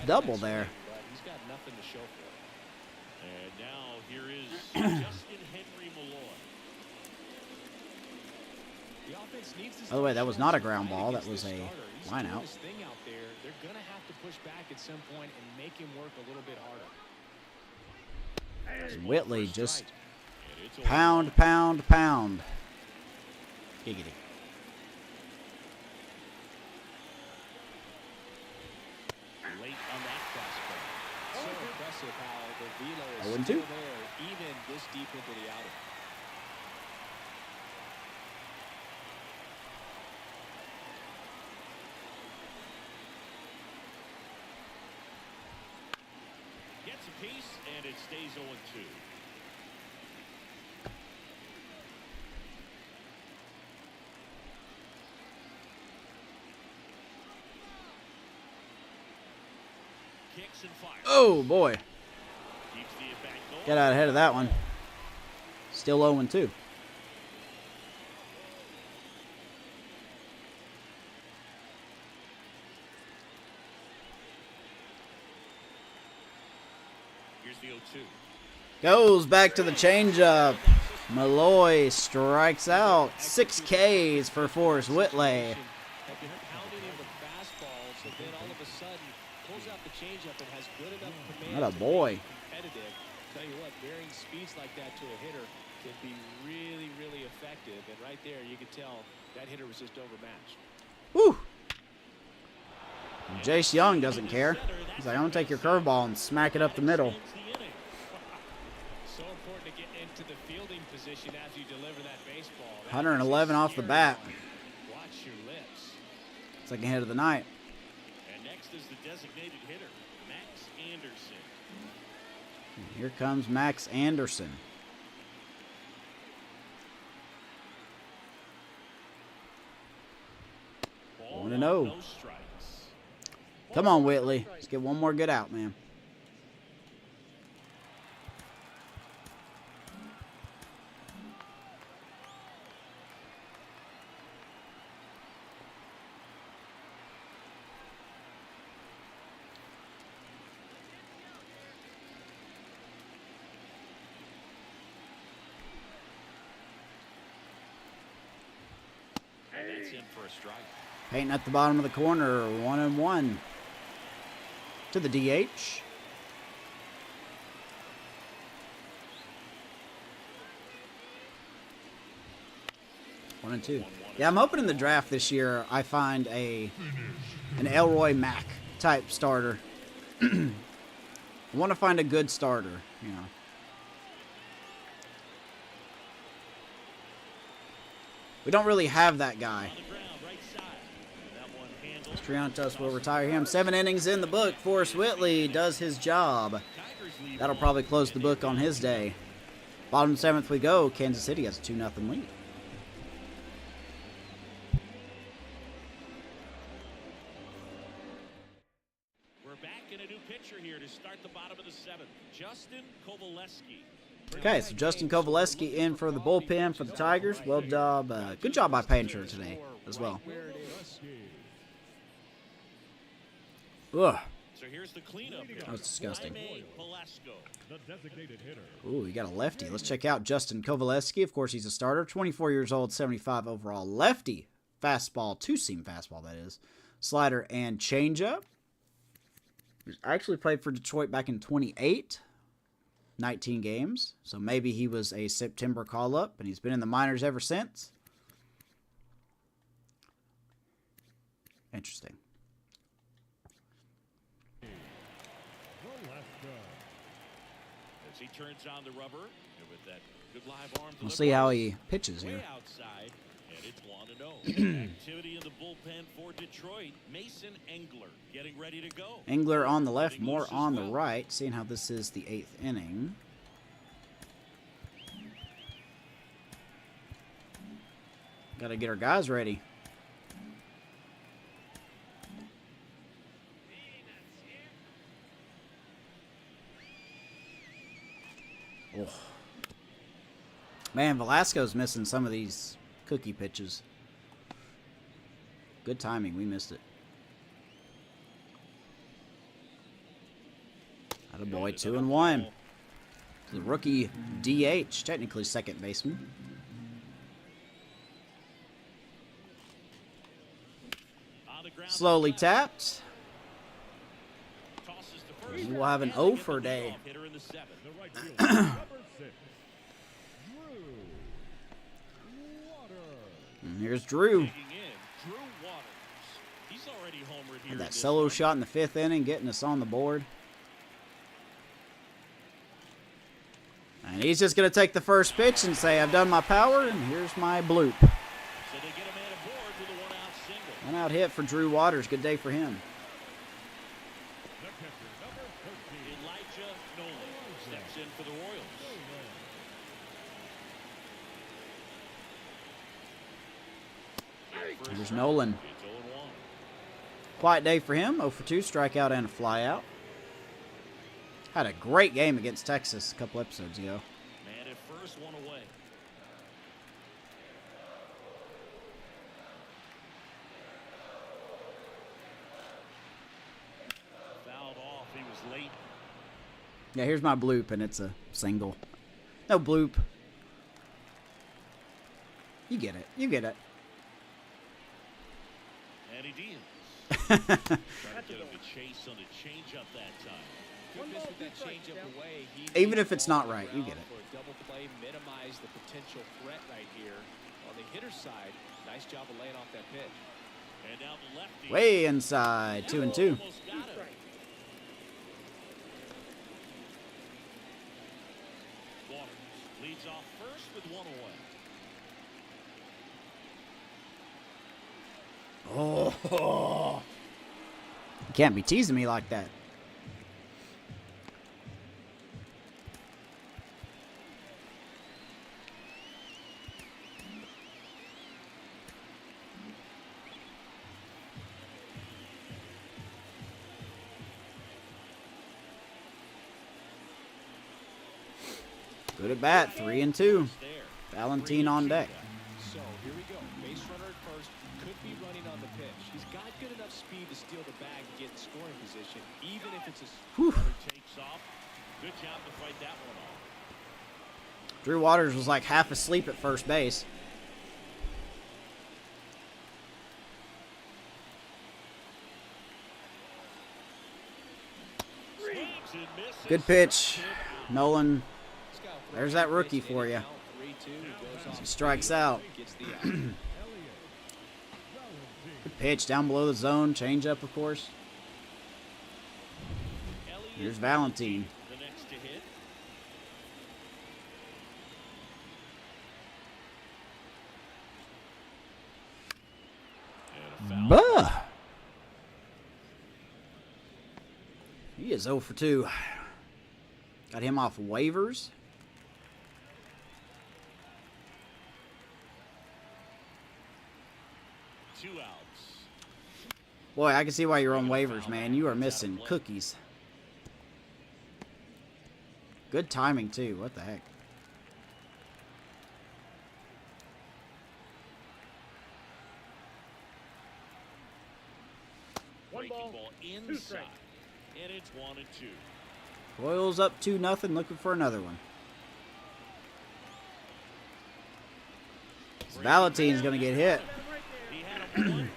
double there. He's got nothing to show for it. And now here is Justin Henry Malloy. The offense needs to By the way, that was not a start ground showing ball. some That was fight a against this starter. He's line doing out. his thing out there. They're going to have to push back at some point and make him work a little bit harder. And Whitley just And it's a pound, pound, pound. Giggity. late on that fastball. So impressive how the velo is 0-2. still there even this deep into the outing. Gets a piece, and it stays 0-2. Kicks and fires. Oh, boy. Keeps the at-bat going. Get out ahead of that one. Still 0-2. Here's the 0-2. Goes back to the changeup. Malloy strikes out. 6 Ks for Forrest Whitley. Have been pounding him with fastballs, and then all of a sudden pulls out the changeup and has good enough command What a to boy. be competitive. Tell you what, varying speeds like that to a hitter can be really, really effective. And right there, you can tell that hitter was just overmatched. Whew. Jace Young doesn't care. He's like, I'm going to take your curveball and smack it up the middle. Ends the inning. So important to get into the fielding position as you deliver that baseball. That 111 is a off the scary bat. one. Watch your lips. Second hit of the night. And next is the designated hitter, Max Anderson. Here comes Max Anderson. Ball 1-0. No strikes. Come on, Whitley. Let's get one more good out, man. And that's in for a strike. Painting at the bottom of the corner. 1-1. To the DH. One and two. 1-1 Yeah, I'm hoping in the draft this year I find an Elroy Mack type starter. I want to find a good starter, you know. We don't really have that guy. Triantos will retire him. 7 innings in the book. Forrest Whitley does his job. That'll probably close the book on his day. Bottom 7th we go. Kansas City has a 2-0 lead. We're back in a new pitcher here to start the bottom of the 7th. Justin Kovaleski. Okay, so Justin Kovaleski in for the bullpen for the Tigers. Well job. Good job by Painter today as well. Ugh. So here's the cleanup. That was disgusting. The designated hitter. Ooh, you got a lefty. Let's check out Justin Kovaleski. Of course, he's a starter. 24 years old, 75 overall. Lefty. Fastball. Two-seam fastball, that is. Slider and changeup. I actually played for Detroit back in 28. 19 games. So maybe he was a September call-up, and he's been in the minors ever since. Interesting. As he turns on the rubber with that good live arm. We'll see how he pitches here. Way outside, and it's 1-0. Activity in the bullpen for Detroit. Mason Engler getting ready to go. Engler on the left, Moore on the right. Seeing how this is the 8th inning. Got to get our guys ready. Oh. Man, Velasco's missing some of these cookie pitches. Good timing. We missed it. Attaboy, 2-1. The rookie DH, technically second baseman. Slowly tapped. We'll have an O for day. The right fielder, number 6, Drew Waters. And here's Drew. He's already homered here. Had that solo shot in the 5th inning, getting us on the board. And he's just going to take the first pitch and say, I've done my power, and here's my bloop. So they get a man aboard with a one-out single. One-out hit for Drew Waters. Good day for him. The catcher, number 13, Elijah Nolan steps in for the Royals. Here's Nolan. It's 0-1. Quiet day for him. 0 for 2, strikeout and a flyout. Had a great game against Texas a couple episodes ago. Man at first, one away. Fouled off. He was late. Yeah, here's my bloop, and it's a single. No bloop. You get it. You get it. And he deals. Trying to get him to chase on the changeup that time. Good miss with that changeup away. He Even needs if it's the ball not right, you get around it. For a double play, minimize the potential threat right here. On the hitter's side, nice job of laying off that pitch. And now the lefty. Way inside. 2-2. Almost got him. Waters leads off first with one away. Oh. You can't be teasing me like that. Good at bat, 3-2. There. Valentine on deck. So here we go. Base runner at first. Could be running on the pitch. He's got good enough speed to steal the bag and get in scoring position, even if it's a... Whew. Runner takes off. Good job to fight that one off. Drew Waters was like half asleep at first base. Swings and misses. Good pitch. Nolan, He's got there's that rookie for you. Count, 3-2. He goes He off strikes speed, out. gets the out. Elliott. pitch down below the zone. Change up, of course. Here's Valentine. The next to hit. And a foul. Buh! He is 0 for 2. Got him off waivers. Two outs. Boy, I can see why you're on waivers, man. You are missing cookies. Good timing, too. What the heck? Breaking ball inside. And it's 1-2. Royals up 2-0, looking for another one. Valentine's going to get hit. He had a 1-2, and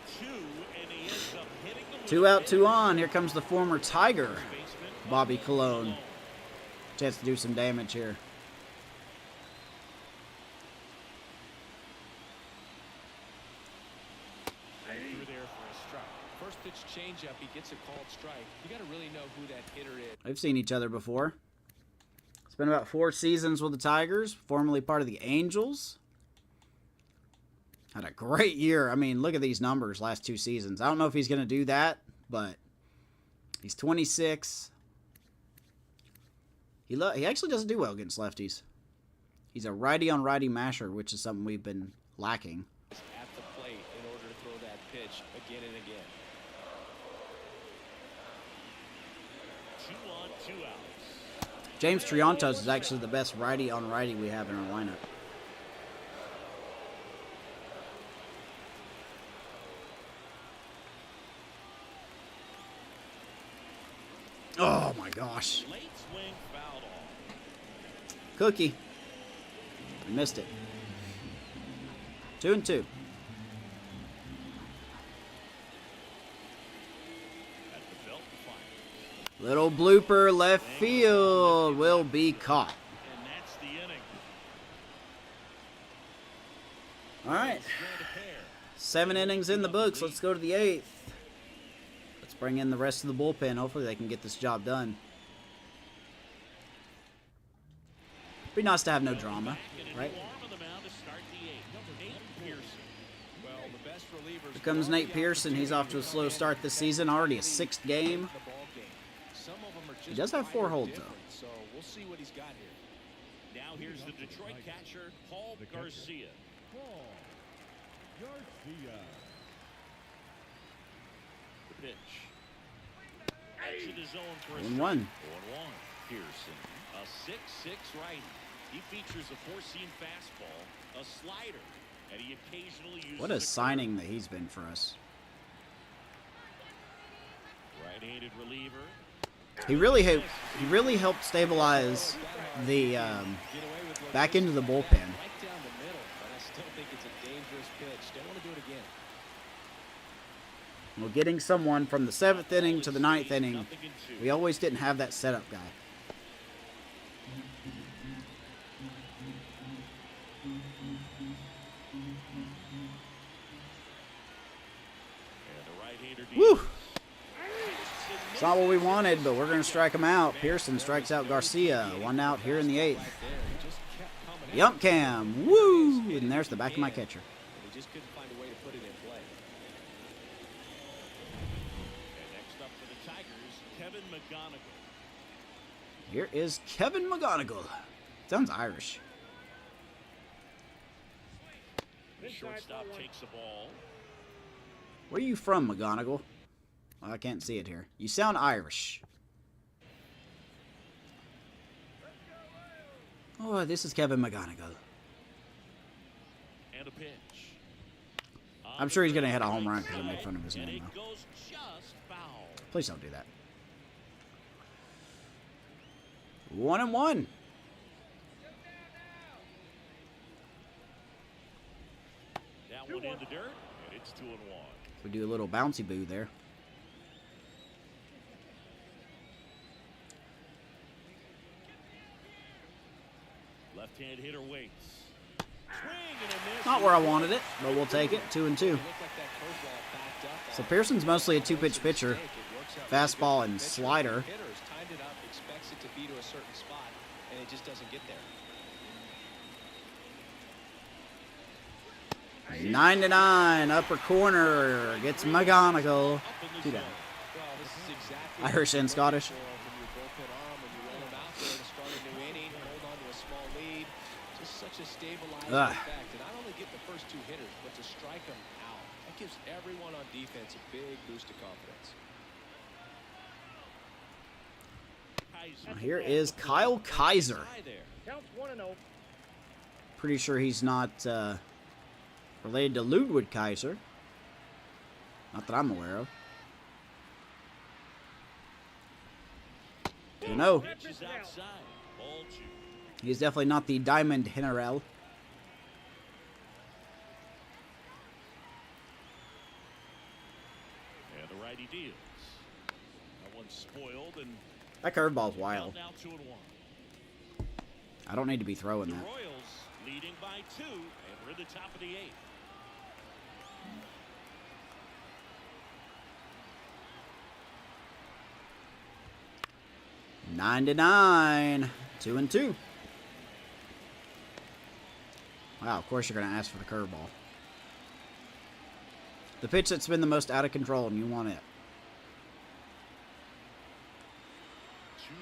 he ends up hitting the 2 out, 2 on. Here comes the former Tiger, Bobby Colon. Chance to do some damage here. Through there for a strike. First pitch changeup, he gets a called strike. You got to really know who that hitter is. They've seen each other before. It's been about 4 seasons with the Tigers, formerly part of the Angels. Had a great year. I mean, look at these numbers last 2 seasons. I don't know if he's going to do that, but he's 26. He actually doesn't do well against lefties. He's a righty-on-righty masher, which is something we've been lacking. At the plate in order to throw that pitch again and again. 2 on, 2 outs. James Triantos is actually the best righty-on-righty we have in our lineup. Oh my gosh. Late swing fouled off. Cookie. I missed it. 2-2. At the belt final. Little blooper left field will be caught. And that's the inning. All right. Strand a pair. 7 innings in the books. Let's go to the 8th. Let's bring in the rest of the bullpen. Hopefully they can get this job done. Be nice to have no drama, right? Here comes Nate Pearson. He's off to a slow start this season. Already a 6th game. He does have 4 holds, though. So we'll see what he's got here. Now here's the Detroit catcher, Paul Garcia. Paul Garcia. The pitch. Exit his zone for a 1-1. 0-1. Pearson, a 6'6" righty. He features a 4-seam fastball, a slider, and he occasionally uses What a signing that he's been for us. Right-handed reliever. He really helped stabilize the back into the bullpen. Right down the middle, but I still think it's a dangerous pitch. Don't want to do it again. Well, getting someone from the 7th inning to the 9th inning, we always didn't have that setup guy. Woo! It's not what we wanted, but we're going to strike him out. Pearson strikes out Garcia. 1 out here in the 8th. Yump cam. Woo! And there's the back of my catcher. He just couldn't find a way to put it in play. And next up for the Tigers, Kevin McGonigal. Here is Kevin McGonigal. Sounds Irish. The shortstop takes the ball. Where are you from, McGonigal? Well, I can't see it here. You sound Irish. Oh, this is Kevin McGonigal. And a pitch. I'm sure he's going to hit a home run because I made fun of his And name, it though. goes just foul. Please don't do that. 1-1. That one in the dirt, and it's 2-1. We do a little bouncy boo there. Left-hand hitter waits. Swing and a miss. Not where I wanted it, but we'll take it. 2-2. It looked like that curveball back So Pearson's mostly a two-pitch pitcher. Fastball and slider. Hitters timed it up, expects it to be to a certain spot, and it just doesn't get there. 9-9, upper corner, gets McGonigal. Two down. Well, this is exactly Irish and Scottish. from your bullpen arm when you roll them out there to start a new inning, hold on to a small lead. Just such a stabilizing effect. To not only get the first two hitters, but to strike them out. That gives everyone on defense a big boost of confidence. Here is Kyle Kaiser. Counts 1-0. Pretty sure he's not related to Ludwig Kaiser. Not that I'm aware of. 2-0. He's definitely not the Diamond General. And the righty deals. That one's spoiled and That curveball's wild. now 2-1. I don't need to be throwing The that. Royals leading by 2, and we're in the top of the 8th. Nine to 9. 2-2. Wow, of course you're going to ask for the curveball. The pitch that's been the most out of control, and you want it.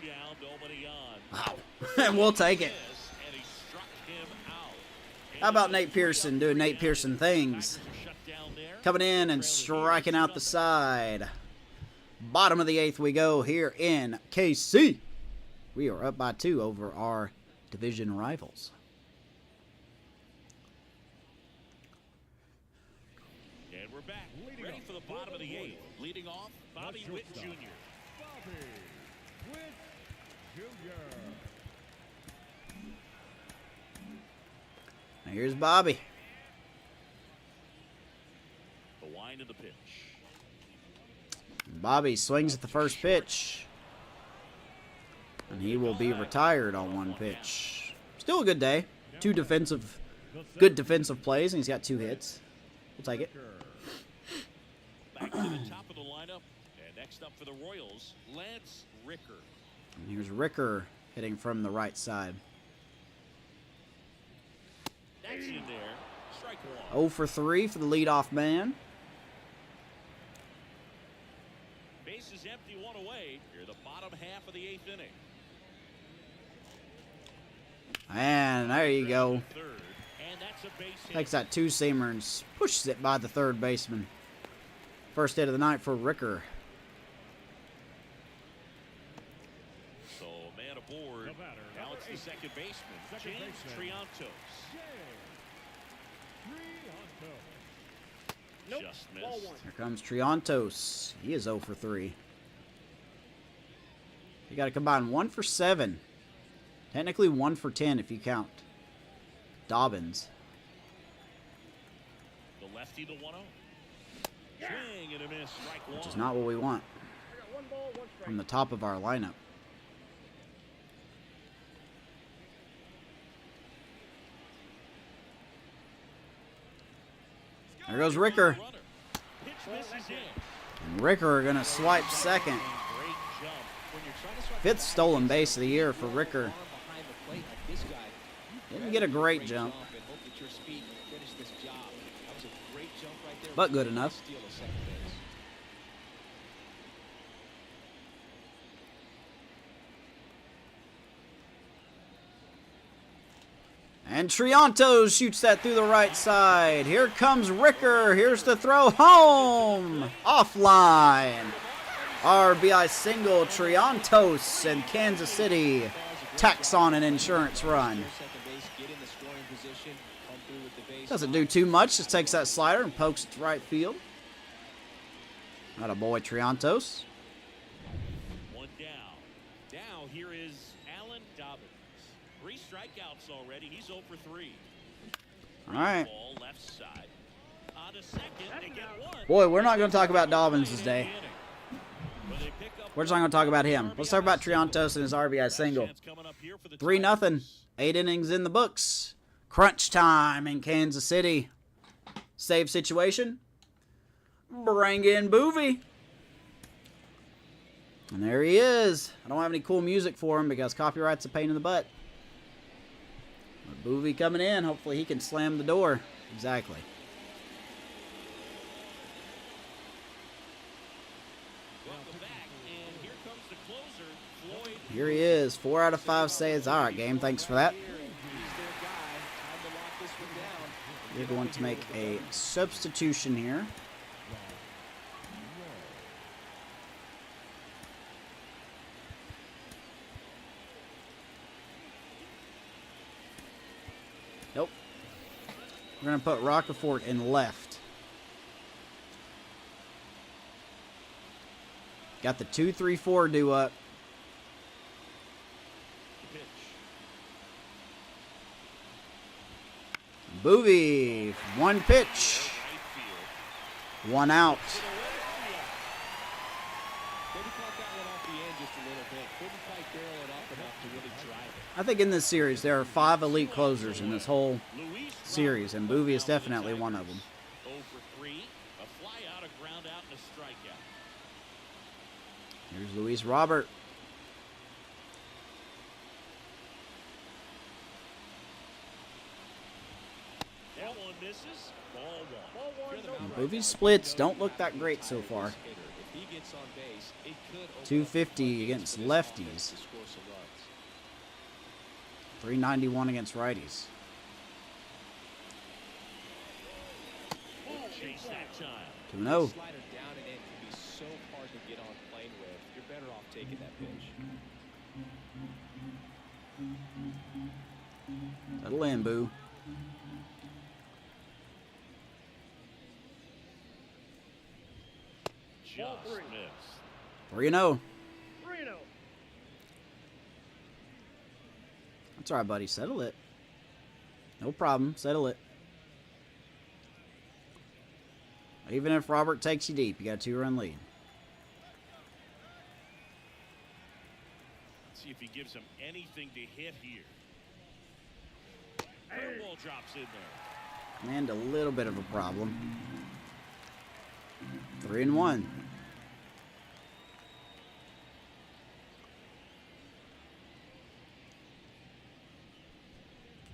2 down, nobody on. Wow. And we'll take it. And he struck him out. How about Nate Pearson doing Nate Pearson things? Shut down there. Coming in and striking out the side. Bottom of the 8th we go here in KC. We are up by 2 over our division rivals. And we're back. Ready for the bottom of the 8th. Leading off, Bobby Witt Jr. Bobby Witt Jr. Now here's Bobby. The wind of the pitch. Bobby swings at the first pitch. And he will be retired on one pitch. Still a good day. Good defensive plays, and he's got 2 hits. We'll take it. Back to the top of the lineup. And next up for the Royals, Lance Ricker. And here's Ricker hitting from the right side. That's in there. Strike 1. 0 for 3 for the leadoff man. Bases empty, 1 away. Here the bottom half of the 8th inning. And there you go. Third, and that's a base hit. Takes that 2-seamer and pushes it by the third baseman. First hit of the night for Ricker. So man aboard. Now it's the second baseman, James Triantos. Just missed. Here comes Triantos. He is 0 for 3. You got to combine 1 for 7. Technically 1 for 10 if you count Dobbins. The lefty, the 1-0. Swing and a miss, strike 1. Which is not what we want from the top of our lineup. There goes Ricker. Pitch misses in. And Ricker going to swipe second. Great jump. When you're trying to strike 5th stolen base of the year for Ricker. Arm behind the plate like this guy. You Didn't get a great jump, and hope that your speed can finish this job. That was a great jump right there. but good enough. Steal a second base. And Triantos shoots that through the right side. Here comes Ricker. Here's the throw home. Offline. RBI single. Triantos and Kansas City tacks on an insurance run. Second base, get in the scoring position, come through with the base. Doesn't do too much. Just takes that slider and pokes it to right field. Not a boy, Triantos. 1 down. Now here is Alan Dobbins. 3 strikeouts already. He's 0 for 3. All right. Ball left side. On to second. They get 1. Boy, we're not going to talk about Dobbins this day. But they pick up We're just not going to talk about him. Let's talk about Triantos and his RBI single. chance coming up here for the 3-0. Tigers. 8 innings in the books. Crunch time in Kansas City. Save situation. Bring in Boovie. And there he is. I don't have any cool music for him because copyright's a pain in the butt. But Boovie coming in. Hopefully he can slam the door. Exactly. Welcome back, and here comes the closer, Floyd. Here he is. 4 out of 5 saves. All right, game. Thanks for that. He's their guy. Time to lock this one down. You're going to make a substitution here. Nope. We're going to put Roccaforte in left. Got the 2-3-4 do up. Pitch. Boovie, 1 pitch, Right field. 1 out. Maybe caught that one off the end just a little bit. Couldn't quite barrel it up enough to really drive it. I think in this series there are 5 elite closers in this whole Luis series, and Robert Boovie is down to the definitely one of Tigers. them. 0 for 3, a fly out, a ground out, and a strikeout. Here's Luis Robert. That one misses. Ball one. Boovie's splits don't look that great so far. If he gets on base, it could open up 250 against for this offense lefties. to score some runs. 391 against righties. Chase that time. 2-0. Slider down and in can be so hard to get on plane with. You're better off taking that pitch. Settle in, Boo. Just missed. 3-0. That's all right, buddy. Settle it. No problem. Settle it. Even if Robert takes you deep, you got a 2-run lead. Let's see if he gives him anything to hit here. Ball drops in there. And a little bit of a problem. 3-1.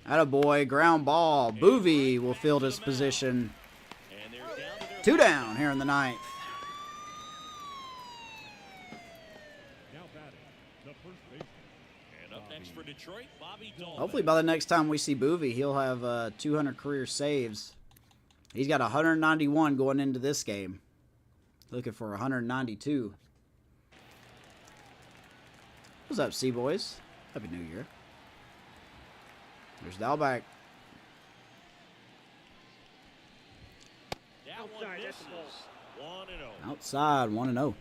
Attaboy, ground ball. Boovie will field his position. And they're down to their 2 down here in the 9th. Now batting, the first baseman. And up next for Detroit, Bobby Dahl. Hopefully by the next time we see Boovie, he'll have 200 career saves. He's got 191 going into this game. Looking for 192. What's up, C-Boys? Happy New Year. There's Dalback. That one misses. 1-0. Outside, 1-0.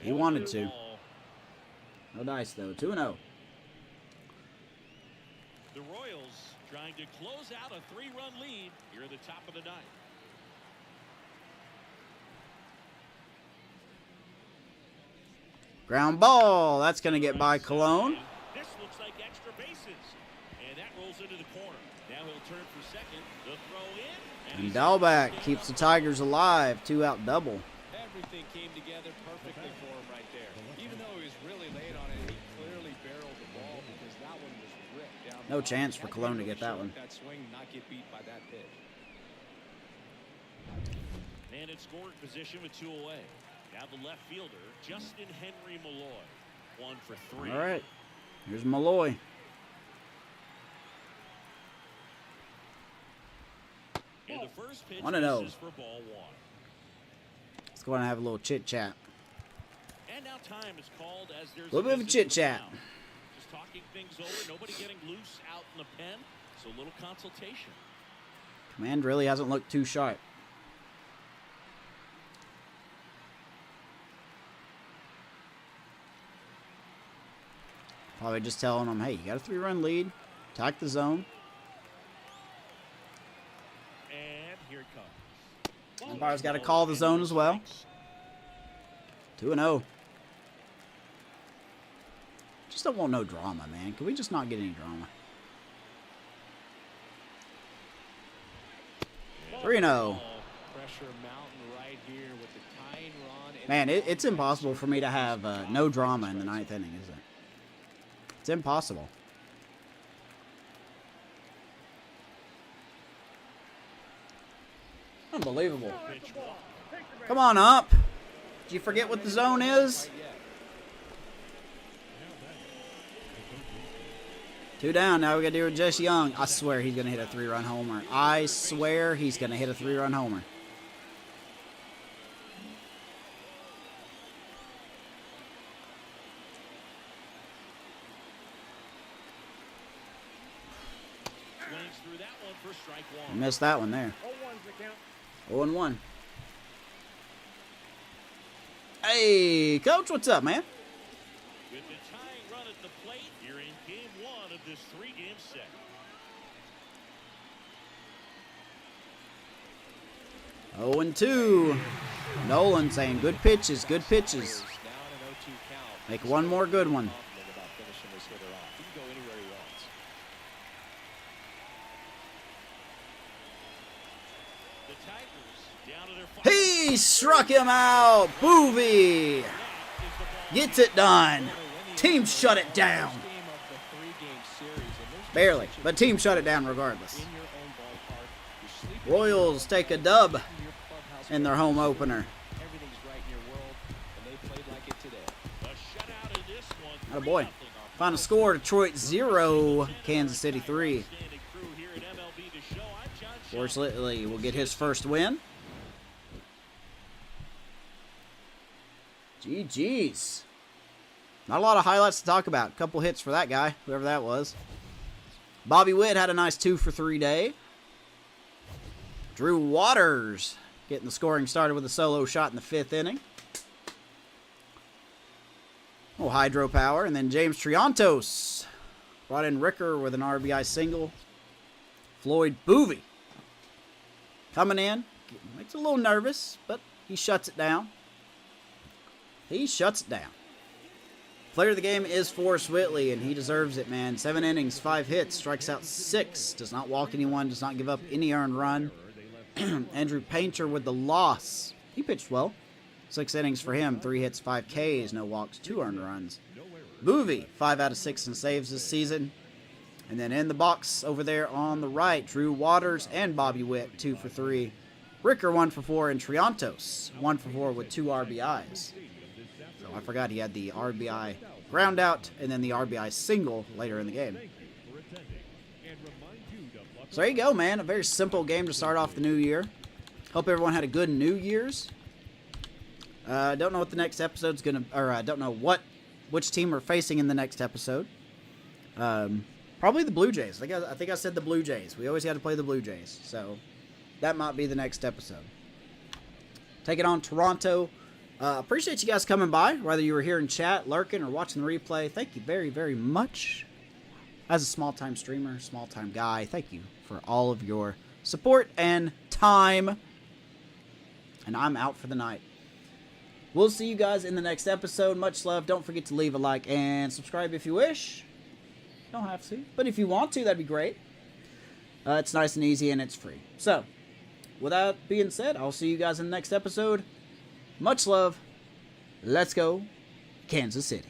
He wanted to. No dice, though. 2-0. The Royals trying to close out a 3-run lead here at the top of the 9th. Ground ball. That's going to get by Cologne. This looks like extra bases. And that rolls into the corner. Now he'll turn for second. The throw in. And Dalback keeps the Tigers alive. 2-out double. Everything came together perfectly for him right there. Even though he was really late on it, he clearly barreled the ball because that one was ripped down. No chance for Cologne to get that one. That swing, not get beat by that pitch. And in scoring position with 2 away. Now the left fielder, Justin Henry Malloy. 1 for 3. All right. Here's Malloy. And the first pitch 1-0. misses for ball 1. Let's go and have a little chit-chat. And now time is called as there's A little bit of a visit to the chit-chat. mound. Just talking things over, nobody getting loose out in the pen, so a little consultation. Command really hasn't looked too sharp. Probably just telling them, hey, you got a 3-run lead. Attack the zone. And here it comes. Umpire's got to call the zone as well. 2-0. Just don't want no drama, man. Can we just not get any drama? 3-0. Pressure mountain right here with the tying run. Man, it's impossible for me to have no drama in the 9th inning, isn't it? It's impossible. Unbelievable. Come on up. Did you forget what the zone is? 2 down. Now we got to do it with Jesse Young. I swear he's going to hit a 3-run homer. I swear he's going to hit a 3-run homer. Swings through that one for strike I one. missed that one there. 0-1. Hey, Coach, what's up, man? With the tying run at the plate here in game 1 of this 3-game set. Oh and 2. Nolan saying good pitches, good pitches. Now in an 0-2 count. Make one more good one. Confident about finishing this hitter off. He can go anywhere he wants. The Tigers down to their final. He struck him out. Boovie gets it done. Team shut it down. First game of the 3-game series, and there's Barely, but team shut it down regardless. in your own ballpark. You're sleeping Royals take a dub in your clubhouse. in their home opener. Everything's right in your world, and they played like it today. A shutout in this one. Oh boy. Final score, Detroit 0, Kansas City 3. Standing crew here at MLB The Show. I'm John Shaw. Forrest Throw will get his first win. GG's. Not a lot of highlights to talk about. Couple hits for that guy, whoever that was. Bobby Witt had a nice 2-for-3 day. Drew Waters getting the scoring started with a solo shot in the 5th inning. Oh, hydropower. And then James Triantos brought in Ricker with an RBI single. Floyd Boovie coming in. Makes it a little nervous, but he shuts it down. He shuts it down. Player of the game is Forrest Whitley, and he deserves it, man. 7 innings, 5 hits, strikes out 6, does not walk anyone, does not give up any earned run. Andrew Painter with the loss. He pitched well. 6 innings for him, 3 hits, 5 Ks, no walks, 2 earned runs. Boovie, 5 out of 6 in saves this season. And then in the box over there on the right, Drew Waters and Bobby Witt, 2-for-3. Ricker, 1-for-4, and Triantos, 1-for-4 with 2 RBIs. So I forgot he had the RBI ground out and then the RBI single later in the game. So there you go, man. A very simple game to start off the new year. Hope everyone had a good New Year's. Don't know what the next episode's gonna, or don't know which team we're facing in the next episode. Probably the Blue Jays. I think I said the Blue Jays. We always got to play the Blue Jays, so that might be the next episode. Take it on Toronto. Appreciate you guys coming by, whether you were here in chat, lurking, or watching the replay. Thank you very, very much. As a small-time streamer, small-time guy, thank you for all of your support and time. And I'm out for the night. We'll see you guys in the next episode. Much love. Don't forget to leave a like and subscribe if you wish. Don't have to, but if you want to, that'd be great. It's nice and easy, and it's free. So, with that being said, I'll see you guys in the next episode. Much love. Let's go, Kansas City.